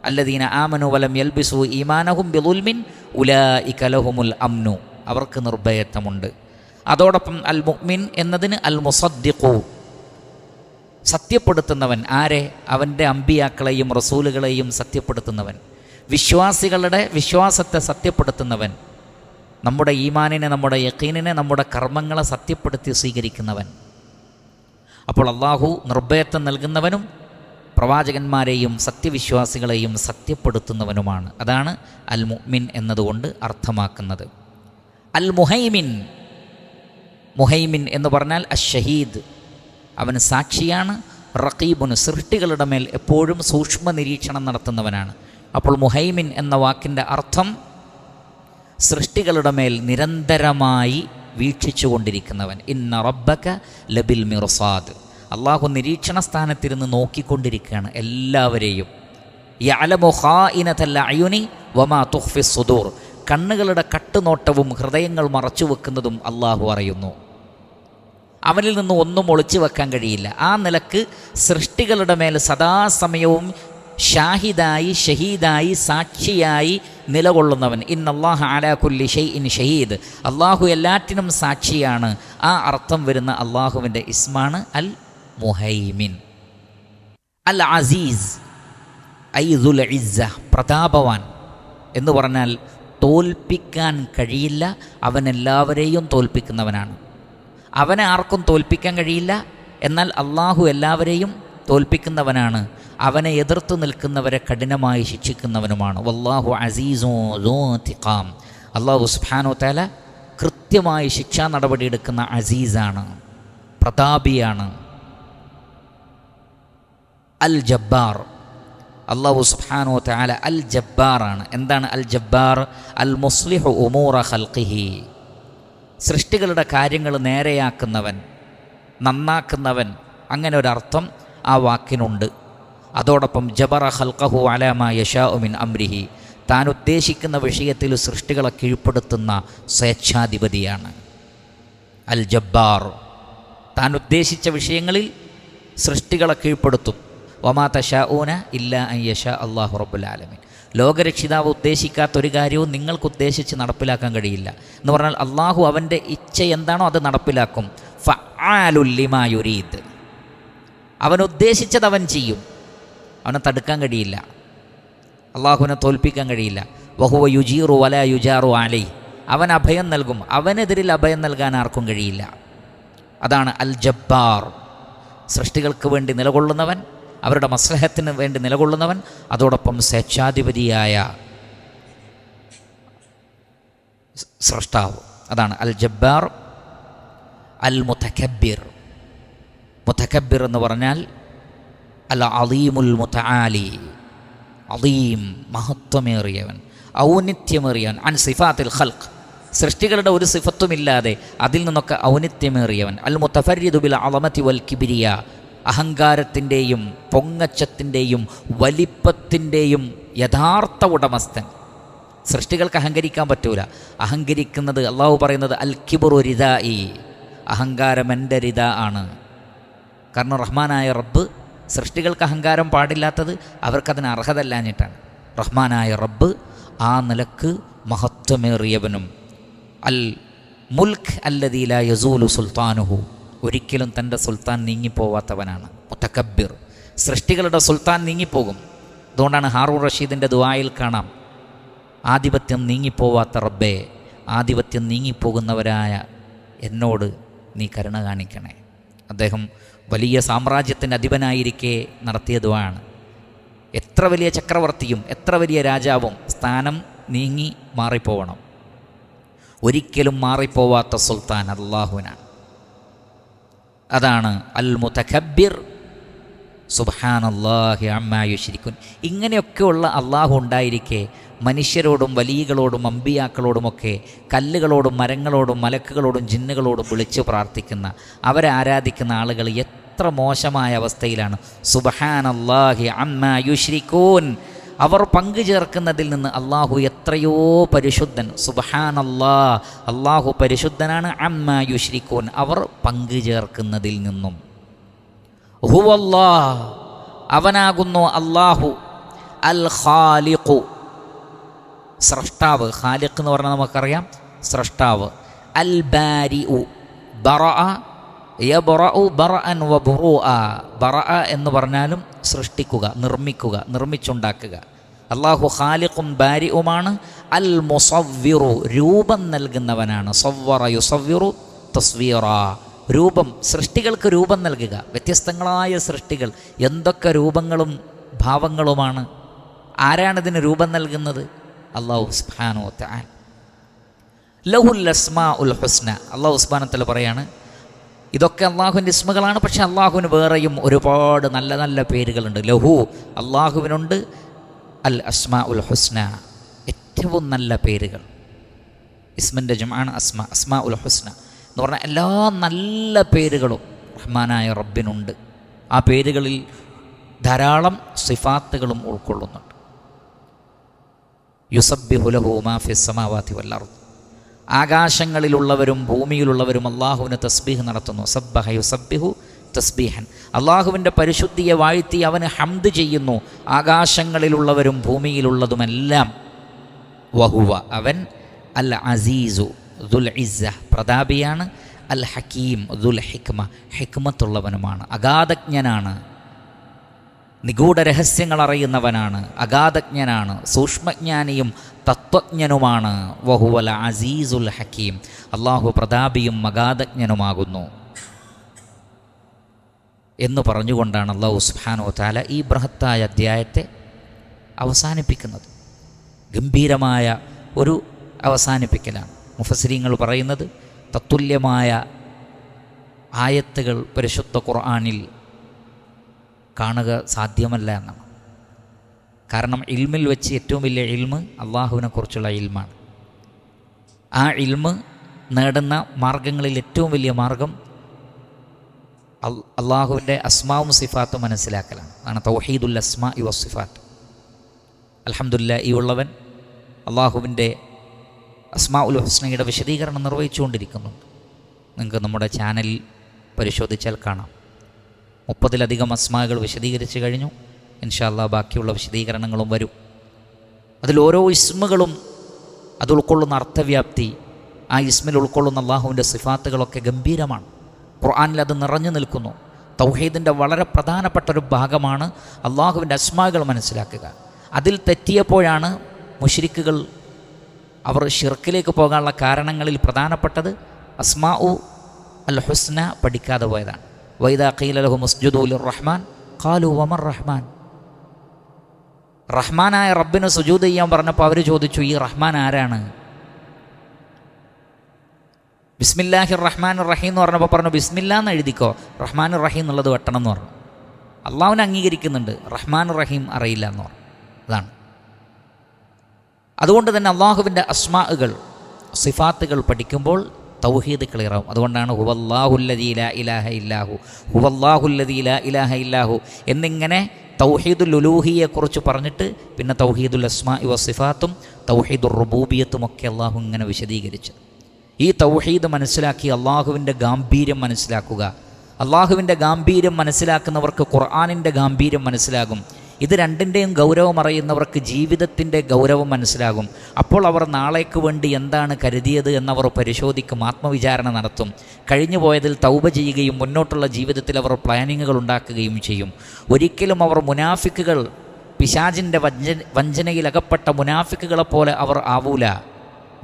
അല്ലദീന ആമനു വലം യൽബിസു ഈമാനഹും ബിദുൽമിൻ ഉലൈക ലഹുമുൽ അംനു, അവർക്ക് നിർഭയത്വമുണ്ട്. അതോടൊപ്പം അൽ മുഅ്മിൻ എന്നതിന് അൽ മുസദ്ദിഖു, സത്യപ്പെടുത്തുന്നവൻ. ആരെ? അവൻ്റെ അമ്പിയാക്കളെയും റസൂലുകളെയും സത്യപ്പെടുത്തുന്നവൻ, വിശ്വാസികളുടെ വിശ്വാസത്തെ സത്യപ്പെടുത്തുന്നവൻ, നമ്മുടെ ഈമാനിനെ, നമ്മുടെ യഖീനിനെ, നമ്മുടെ കർമ്മങ്ങളെ സത്യപ്പെടുത്തി സ്വീകരിക്കുന്നവൻ. അപ്പോൾ അല്ലാഹു നിർഭയത്വം നൽകുന്നവനും പ്രവാചകന്മാരെയും സത്യവിശ്വാസികളെയും സത്യപ്പെടുത്തുന്നവനുമാണ്. അതാണ് അൽ മുഅ്മിൻ എന്നതുകൊണ്ട് അർത്ഥമാക്കുന്നത്. അൽ മുഹൈമിൻ, മുഹൈമിൻ എന്ന് പറഞ്ഞാൽ അഷ്ഷഹീദ്, അവൻ സാക്ഷിയാണ്. റഖീബുൻ, സൃഷ്ടികളുടെ മേൽ എപ്പോഴും സൂക്ഷ്മ നിരീക്ഷണം നടത്തുന്നവനാണ്. അപ്പോൾ മുഹൈമിൻ എന്ന വാക്കിൻ്റെ അർത്ഥം സൃഷ്ടികളുടെ മേൽ നിരന്തരമായി വീക്ഷിച്ചു കൊണ്ടിരിക്കുന്നവൻ. ഇന്ന റബ്ബക ലബിൽ മിർസാദ്, അള്ളാഹു നിരീക്ഷണ സ്ഥാനത്തിരുന്ന് നോക്കിക്കൊണ്ടിരിക്കുകയാണ് എല്ലാവരെയും. യഅലമു ഖായിനതൽ അയുനി വമാ തുഖ്ഫിസ് സുദൂർ, കണ്ണുകളുടെ കട്ടുനോട്ടവും ഹൃദയങ്ങൾ മറച്ചു വെക്കുന്നതും അള്ളാഹു അറിയുന്നു. അവനിൽ നിന്ന് ഒന്നും ഒളിച്ചു വെക്കാൻ കഴിയില്ല. ആ നിലക്ക് സൃഷ്ടികളുടെ മേൽ സദാസമയവും ഷാഹിദായി, ഷഹീദായി, സാക്ഷിയായി നിലകൊള്ളുന്നവൻ. ഇന്നല്ലാഹ അലാ കുല്ലി ഷൈഇൻ ഷഹീദ്, അള്ളാഹു എല്ലാറ്റിനും സാക്ഷിയാണ്. ആ അർത്ഥം വരുന്ന അള്ളാഹുവിൻ്റെ ഇസ്മാണ് അൽ മുഹൈമിൻ. അൽ അസീസ് ഐ ദുൽ ഇസ്സ, പ്രതാപവാൻ എന്ന് പറഞ്ഞാൽ തോൽപ്പിക്കാൻ കഴിയില്ല, അവൻ എല്ലാവരെയും തോൽപ്പിക്കുന്നവനാണ്. അവനെ ആർക്കും തോൽപ്പിക്കാൻ കഴിയില്ല, എന്നാൽ അള്ളാഹു എല്ലാവരെയും തോൽപ്പിക്കുന്നവനാണ്. അവനെ എതിർത്ത് നിൽക്കുന്നവരെ കഠിനമായി ശിക്ഷിക്കുന്നവനുമാണ്. വല്ലാഹു അസീസു ദൂ ഇന്തിഖാം, അള്ളാഹു സുബ്ഹാനഹു വ തആല കൃത്യമായി ശിക്ഷാ നടപടിയെടുക്കുന്ന അസീസാണ്, പ്രതാപിയാണ്. അൽ ജബ്ബാർ, അല്ലാഹു സുബ്ഹാനഹു വ തആല അൽ ജബ്ബാറാണ്. എന്താണ് അൽ ജബ്ബാർ? അൽ മുസ്ലിഹു ഉമൂറ ഖൽഖിഹി, സൃഷ്ടികളുടെ കാര്യങ്ങൾ നേരെയാക്കുന്നവൻ, നന്നാക്കുന്നവൻ, അങ്ങനെ ഒരർത്ഥം ആ വാക്കിനുണ്ട്. അതോടൊപ്പം ജബറ ഖൽഖഹു അലാ മാ യശാഉ മിൻ അംരിഹി, താൻ ഉദ്ദേശിക്കുന്ന വിഷയത്തിൽ സൃഷ്ടികളെ കീഴ്പ്പെടുത്തുന്ന സ്വേച്ഛാധിപതിയാണ് അൽ ജബ്ബാർ. താൻ ഉദ്ദേശിച്ച വിഷയങ്ങളിൽ സൃഷ്ടികളെ കീഴ്പ്പെടുത്തും. വമാ തശാഊന ഇല്ലാ അൻ യശാ അല്ലാഹു റബ്ബുൽ ആലമീൻ, ലോകരക്ഷിതാവ് ഉദ്ദേശിക്കാത്തൊരു കാര്യവും നിങ്ങൾക്ക് ഉദ്ദേശിച്ച് നടപ്പിലാക്കാൻ കഴിയില്ല എന്ന് പറഞ്ഞാൽ അള്ളാഹു അവൻ്റെ ഇച്ഛ എന്താണോ അത് നടപ്പിലാക്കും. ഫഅാലുൽ ലിമാ യുരീദ്. അവൻ ഉദ്ദേശിച്ചത് അവൻ ചെയ്യും, അവനെ തടുക്കാൻ കഴിയില്ല, അള്ളാഹുവിനെ തോൽപ്പിക്കാൻ കഴിയില്ല. വഹുവ യുജീറു വലാ യുജാറു അലൈഹി, അവൻ അഭയം നൽകും, അവനെതിരിൽ അഭയം നൽകാൻ ആർക്കും കഴിയില്ല. അതാണ് അൽ ജബ്ബാർ. സൃഷ്ടികൾക്ക് വേണ്ടി നിലകൊള്ളുന്നവൻ, അവരുടെ മസ്ലഹത്തിന് വേണ്ടി നിലകൊള്ളുന്നവൻ, അതോടൊപ്പം സ്വേച്ഛാധിപതിയായ സ്രഷ്ടാവ്. അതാണ് അൽ ജബ്ബാർ. അൽ മുതകബ്ബിർ. മുതകബ്ബിർ എന്ന് പറഞ്ഞാൽ അൽ അലീമുൽ മുതആലി, അലീം, മഹത്വമേറിയവൻ, ഔന്നിത്യമേറിയവൻ. അൻ സിഫാത്തിൽ ഖൽഖ്, സൃഷ്ടികളുടെ ഒരു സിഫത്തുമില്ലാതെ അതിൽ നിന്നൊക്കെ ഔന്നിത്യമേറിയവൻ. അൽ മുതഫരിദു ബിൽ അളമതി വൽ കിബ്രിയ, അഹങ്കാരത്തിൻ്റെയും പൊങ്ങച്ചത്തിൻ്റെയും വലിപ്പത്തിൻ്റെയും യഥാർത്ഥ ഉടമസ്ഥൻ. സൃഷ്ടികൾക്ക് അഹങ്കരിക്കാൻ പറ്റൂല. അഹങ്കരിക്കുന്നത് അള്ളാഹു പറയുന്നത് അൽ കിബ്റു റിദാഇ, അഹങ്കാരം എൻ്റെ റിദ ആണ്. കാരണം റഹ്മാനായ റബ്ബ്, സൃഷ്ടികൾക്ക് അഹങ്കാരം പാടില്ലാത്തത് അവർക്കതിന് അർഹതല്ലാഞ്ഞിട്ടാണ്. റഹ്മാനായ റബ്ബ് ആ നിലക്ക് മഹത്വമേറിയവനും അൽ മുൽക്ക് അല്ലദീ ലാ യസൂലു സുൽത്താനുഹു, ഒരിക്കലും തൻ്റെ സുൽത്താൻ നീങ്ങിപ്പോവാത്തവനാണ്. മുതകബ്ബിർ, സൃഷ്ടികളുടെ സുൽത്താൻ നീങ്ങിപ്പോകും. അതുകൊണ്ടാണ് ഹാറൂൺ റഷീദിൻ്റെ ദുആയിൽ കാണാം, ആധിപത്യം നീങ്ങിപ്പോവാത്ത റബ്ബേ, ആധിപത്യം നീങ്ങിപ്പോകുന്നവരായ എന്നോട് നീ കരുണ കാണിക്കണേ. അദ്ദേഹം വലിയ സാമ്രാജ്യത്തിൻ്റെ അധിപനായിരിക്കെ നടത്തിയ ദുആണ്. എത്ര വലിയ ചക്രവർത്തിയും എത്ര വലിയ രാജാവും സ്ഥാനം നീങ്ങി മാറിപ്പോവണം, ഒരിക്കലും മാറിപ്പോവാത്ത സുൽത്താൻ അല്ലാഹുവിനാണ്. അതാണ് അൽ മുതകബ്ബിർ. സുബ്ഹാനല്ലാഹി അമ്മാ യുശ്രിക്കുൻ. ഇങ്ങനെയൊക്കെയുള്ള അള്ളാഹു ഉണ്ടായിരിക്കെ മനുഷ്യരോടും വലിയകളോടും അമ്പിയാക്കളോടുമൊക്കെ, കല്ലുകളോടും മരങ്ങളോടും മലക്കുകളോടും ജിന്നുകളോടും വിളിച്ചു പ്രാർത്ഥിക്കുന്ന, അവരെ ആരാധിക്കുന്ന ആളുകൾ എത്ര മോശമായ അവസ്ഥയിലാണ്. സുബ്ഹാനല്ലാഹി അമ്മാ യുശ്രിക്കൂൻ. അവർ പങ്കു ചേർക്കുന്നതിൽ നിന്ന് അള്ളാഹു എത്രയോ പരിശുദ്ധൻ. സുബ്ഹാനല്ലാഹ്, അള്ളാഹു പരിശുദ്ധനാണ്. അമ്മാ യുശ്രിക്കൂൻ, അവർ പങ്കു ചേർക്കുന്നതിൽ നിന്നും. ഹുവല്ലാഹ്, അവനാകുന്നു അള്ളാഹു. അൽ ഖാലിഖു, സ്രഷ്ടാവ്. ഖാലിഖ് എന്ന് പറഞ്ഞാൽ നമുക്കറിയാം സ്രഷ്ടാവ്. അൽ ബാരിഉ, ബറഅ യബ്റഉ ബറഅൻ വബുറുഅ. ബറഅ എന്ന് പറഞ്ഞാലും സൃഷ്ടിക്കുക, നിർമ്മിക്കുക, നിർമ്മിച്ചുണ്ടാക്കുക. അള്ളാഹു ഖാലിഖും ബാരിഉമാണ്. അൽ മുസവ്വിറു, രൂപം നൽകുന്നവനാണ്. സവ്വറ യുസവ്വിറു തസ്വീറ, രൂപം, സൃഷ്ടികൾക്ക് രൂപം നൽകുക. വ്യത്യസ്തങ്ങളായ സൃഷ്ടികൾ, എന്തൊക്കെ രൂപങ്ങളും ഭാവങ്ങളുമാണ്. ആരാണിതിന് രൂപം നൽകുന്നത്? അല്ലാഹു സുബ്ഹാനഹു വ തആല. ലഹുൽ അസ്മാഉൽ ഹുസ്ന, അല്ലാഹു സുബ്ഹാനഹു വ തആല പറയാണ്, ഇതൊക്കെ അള്ളാഹുവിൻ്റെ ഇസ്മുകളാണ്. പക്ഷേ അള്ളാഹുവിന് വേറെയും ഒരുപാട് നല്ല നല്ല പേരുകളുണ്ട്. ലഹു, അള്ളാഹുവിനുണ്ട് അൽ അസ്മാഉൽ ഹുസ്ന, ഏറ്റവും നല്ല പേരുകൾ. ഇസ്മിൻ്റെ ജംആണ് അസ്മാ. അസ്മാഉൽ ഹുസ്ന എന്ന് പറഞ്ഞാൽ എല്ലാ നല്ല പേരുകളും റഹ്മാനായ റബ്ബിനുണ്ട്. ആ പേരുകളിൽ ധാരാളം സിഫാത്തുകളും ഉൾക്കൊള്ളുന്നുണ്ട്. യുസബ്ബിഹു ലഹു മാ ഫിസ് സമാവാതി വൽ അർദ്, ആകാശങ്ങളിലുള്ളവരും ഭൂമിയിലുള്ളവരും അള്ളാഹുവിന് തസ്ബീഹ് നടത്തുന്നു. സബ്ബഹ യുസബ്ബിഹു തസ്ബീഹൻ, അള്ളാഹുവിൻ്റെ പരിശുദ്ധിയെ വാഴ്ത്തി അവന് ഹംദ് ചെയ്യുന്നു. ആകാശങ്ങളിലുള്ളവരും ഭൂമിയിലുള്ളതുമെല്ലാം. വഹുവ, അവൻ അൽ അസീസു ദുൽ ഇസ്സ, പ്രതാപിയാണ്. അൽ ഹക്കീം ദുൽ ഹിക്മ, ഹിക്മത്തുള്ളവനുമാണ്. അഗാധജ്ഞനാണ്, നിഗൂഢ രഹസ്യങ്ങൾ അറിയുന്നവനാണ്, അഗാധജ്ഞനാണ്, സൂക്ഷ്മജ്ഞാനിയും തത്വജ്ഞനുമാണ്. വഹുവൽ അസീസുൽ ഹക്കീം, അള്ളാഹു പ്രതാപിയും അഗാധജ്ഞനുമാകുന്നു എന്ന് പറഞ്ഞുകൊണ്ടാണ് അള്ളാഹു സുബ്ഹാനഹു വ തആല ഈ ബൃഹത്തായ അധ്യായത്തെ അവസാനിപ്പിക്കുന്നത്. ഗംഭീരമായ ഒരു അവസാനിപ്പിക്കലാണ്. മുഫസ്സിരീങ്ങൾ പറയുന്നത് തത്തുല്യമായ ആയത്തുകൾ പരിശുദ്ധ ഖുർആനിൽ കാണുക സാധ്യമല്ല എന്നാണ്. കാരണം ഇൽമിൽ വെച്ച് ഏറ്റവും വലിയ ഇൽമ് അള്ളാഹുവിനെക്കുറിച്ചുള്ള ഇൽമാണ്. ആ ഇൽമ് നേടുന്ന മാർഗങ്ങളിൽ ഏറ്റവും വലിയ മാർഗം അള്ളാഹുവിൻ്റെ അസ്മാവും സിഫാത്തും മനസ്സിലാക്കലാണ്. അതാണ് തൗഹീദുൽ അസ്മാ വ സിഫാത്ത്. അൽഹംദുലില്ലാഹ്, ഈ ഉള്ളവൻ അള്ളാഹുവിൻ്റെ അസ്മാഉൽ ഹുസ്നയുടെ വിശദീകരണം നിർവഹിച്ചുകൊണ്ടിരിക്കുന്നുണ്ട്. നിങ്ങൾക്ക് നമ്മുടെ ചാനലിൽ പരിശോധിച്ചാൽ കാണാം. 30-ലധികം അസ്മാകൾ വിശദീകരിച്ച് കഴിഞ്ഞു. ഇൻഷാ അല്ലാഹ് ബാക്കിയുള്ള വിശദീകരണങ്ങളും വരും. അതിലോരോ ഇസ്മുകളും അത് ഉൾക്കൊള്ളുന്ന അർത്ഥവ്യാപ്തി, ആ ഇസ്മിൽ ഉൾക്കൊള്ളുന്ന അള്ളാഹുവിൻ്റെ സിഫാത്തുകളൊക്കെ ഗംഭീരമാണ്. ഖുർആനിൽ അത് നിറഞ്ഞു നിൽക്കുന്നു. തൗഹീദിൻ്റെ വളരെ പ്രധാനപ്പെട്ട ഒരു ഭാഗമാണ് അള്ളാഹുവിൻ്റെ അസ്മാകൾ മനസ്സിലാക്കുക. അതിൽ തെറ്റിയപ്പോഴാണ് മുശ്രിക്കുകൾ അവർ ഷിർക്കിലേക്ക് പോകാനുള്ള കാരണങ്ങളിൽ പ്രധാനപ്പെട്ടത് അസ്മാഉ അൽ ഹുസ്ന പഠിക്കാതെ പോയതാണ്. വൈദാ ഖീല ലഹും ഉസ്ജുദൂ ലിർറഹ്മാൻ ഖാലൂ വമർ റഹ്മാൻ. റഹ്മാനായ റബ്ബിന് സുജൂദ് ചെയ്യാൻ പറഞ്ഞപ്പോൾ അവർ ചോദിച്ചു, ഈ റഹ്മാൻ ആരാണ്? ബിസ്മില്ലാഹിർ റഹ്മാനിർ റഹീം എന്ന് പറഞ്ഞപ്പോൾ പറഞ്ഞു, ബിസ്മില്ലാ എന്ന് എഴുതിക്കോ, റഹ്മാൻ റഹീം എന്നുള്ളത് വെട്ടണം എന്ന് പറഞ്ഞു. അള്ളാഹുവിനെ അംഗീകരിക്കുന്നുണ്ട്, റഹ്മാൻ റഹീം അറിയില്ല എന്ന് പറഞ്ഞു. അതാണ്. അതുകൊണ്ട് തന്നെ അള്ളാഹുവിൻ്റെ അസ്മാഉകൾ സിഫാത്തുകൾ പഠിക്കുമ്പോൾ തൗഹീദ് ക്ലിയറാവും. അതുകൊണ്ടാണ് ഹുവല്ലാഹുല്ലദീ ലാ ഇലാഹ ഇല്ലാഹു, ഹുവല്ലാഹുല്ലദീ ലാ ഇലാഹ ഇല്ലാഹു എന്നിങ്ങനെ തൗഹീദുൽ ഉലൂഹിയെക്കുറിച്ച് പറഞ്ഞിട്ട് പിന്നെ തൗഹീദുൽ അസ്മാഇ വസിഫാത്തും തൗഹീദുർ റുബൂബിയത്തും ഒക്കെ അള്ളാഹു ഇങ്ങനെ വിശദീകരിച്ചു. ഈ തൗഹീദ് മനസ്സിലാക്കി അള്ളാഹുവിൻ്റെ ഗാംഭീര്യം മനസ്സിലാക്കുക. അള്ളാഹുവിൻ്റെ ഗാംഭീര്യം മനസ്സിലാക്കുന്നവർക്ക് ഖുർആനിൻ്റെ ഗാംഭീര്യം മനസ്സിലാകും. ഇത് രണ്ടിൻ്റെയും ഗൗരവം അറിയുന്നവർക്ക് ജീവിതത്തിൻ്റെ ഗൗരവം മനസ്സിലാകും. അപ്പോൾ അവർ നാളേക്ക് വേണ്ടി എന്താണ് കരുതിയത് എന്നവർ പരിശോധിക്കും, ആത്മവിചാരണ നടത്തും. കഴിഞ്ഞു പോയതിൽ തൗബ ചെയ്യുകയും മുന്നോട്ടുള്ള ജീവിതത്തിൽ അവർ പ്ലാനിങ്ങുകൾ ഉണ്ടാക്കുകയും ചെയ്യും. ഒരിക്കലും അവർ മുനാഫിക്കുകൾ, പിശാചിൻ്റെ വഞ്ചനയിലകപ്പെട്ട മുനാഫിക്കുകളെപ്പോലെ അവർ ആവൂല.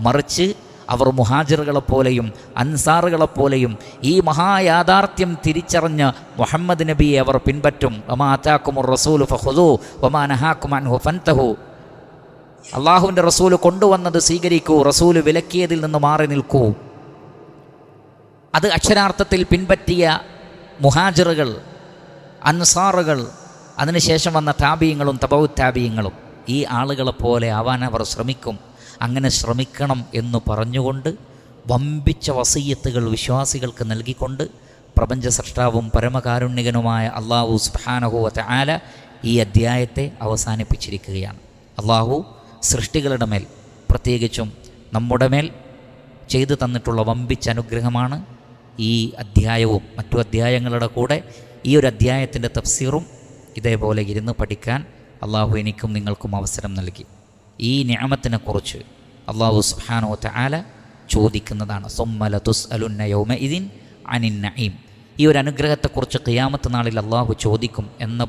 മറിച്ച് അവർ മുഹാജിറുകളെപ്പോലെയും അൻസാറുകളെപ്പോലെയും ഈ മഹായാഥാർത്ഥ്യം തിരിച്ചറിഞ്ഞ് മുഹമ്മദ് നബിയെ അവർ പിൻപറ്റും. വമാ അതാകുമുർ റസൂലു ഫഖുദൂ വമാ നഹാകും അൻഹു ഫൻതഹു. അള്ളാഹുവിൻ്റെ റസൂല് കൊണ്ടുവന്നത് സ്വീകരിക്കൂ, റസൂല് വിലക്കിയതിൽ നിന്ന് മാറി നിൽക്കൂ. അത് അക്ഷരാർത്ഥത്തിൽ പിൻപറ്റിയ മുഹാജിറുകൾ, അൻസാറുകൾ, അതിനുശേഷം വന്ന താബീങ്ങളും തബഉ താബീങ്ങളും ഈ ആളുകളെപ്പോലെ ആവാൻ അവർ ശ്രമിക്കും. അങ്ങനെ ശ്രമിക്കണം എന്ന് പറഞ്ഞുകൊണ്ട് വമ്പിച്ച വസീയത്തുകൾ വിശ്വാസികൾക്ക് നൽകിക്കൊണ്ട് പ്രപഞ്ച സൃഷ്ടാവും പരമകാരുണ്യകനുമായ അള്ളാഹു സുബ്ഹാനഹു വ തആല ഈ അധ്യായത്തെ അവസാനിപ്പിച്ചിരിക്കുകയാണ്. അള്ളാഹു സൃഷ്ടികളുടെ മേൽ, പ്രത്യേകിച്ചും നമ്മുടെ മേൽ ചെയ്തു തന്നിട്ടുള്ള വമ്പിച്ച അനുഗ്രഹമാണ് ഈ അധ്യായവും മറ്റു അധ്യായങ്ങളുടെ കൂടെ ഈ ഒരു അധ്യായത്തിൻ്റെ തഫ്സീറും ഇതേപോലെ ഇരുന്ന് പഠിക്കാൻ അള്ളാഹു എനിക്കും നിങ്ങൾക്കും അവസരം നൽകി. ഈ നിഅമത്തിനെക്കുറിച്ച് അല്ലാഹു സുബ്ഹാനഹു വ തആല ചോദിക്കുന്നതാണ്. സുമ്മ ലതുസ്അലുന്ന യൗമഇദിൻ അനിൻ നഈം. ഈ ഒരു അനുഗ്രഹത്തെക്കുറിച്ച് ഖിയാമത്ത് നാളിൽ അള്ളാഹു ചോദിക്കും എന്ന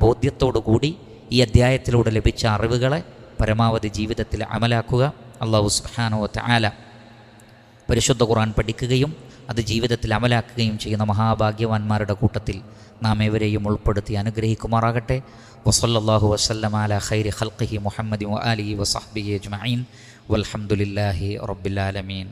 ബോധ്യത്തോടുകൂടി ഈ അധ്യായത്തിലൂടെ ലഭിച്ച അറിവുകളെ പരമാവധി ജീവിതത്തിൽ അമലാക്കുക. അല്ലാഹു സുബ്ഹാനഹു വ തആല പരിശുദ്ധ ഖുർആൻ പഠിക്കുകയും അത് ജീവിതത്തിൽ അമലാക്കുകയും ചെയ്യുന്ന മഹാഭാഗ്യവാന്മാരുടെ കൂട്ടത്തിൽ നാം ഏവരെയും ഉൾപ്പെടുത്തി അനുഗ്രഹിക്കുമാറാകട്ടെ. വസല്ലല്ലാഹു വസല്ലമ അലാ ഖൈരി ഖൽഖിഹി മുഹമ്മദി വആലിഹി വസഹ്ബിഹി അജ്മഈൻ വൽഹംദുലില്ലാഹി റബ്ബിൽ ആലമീൻ.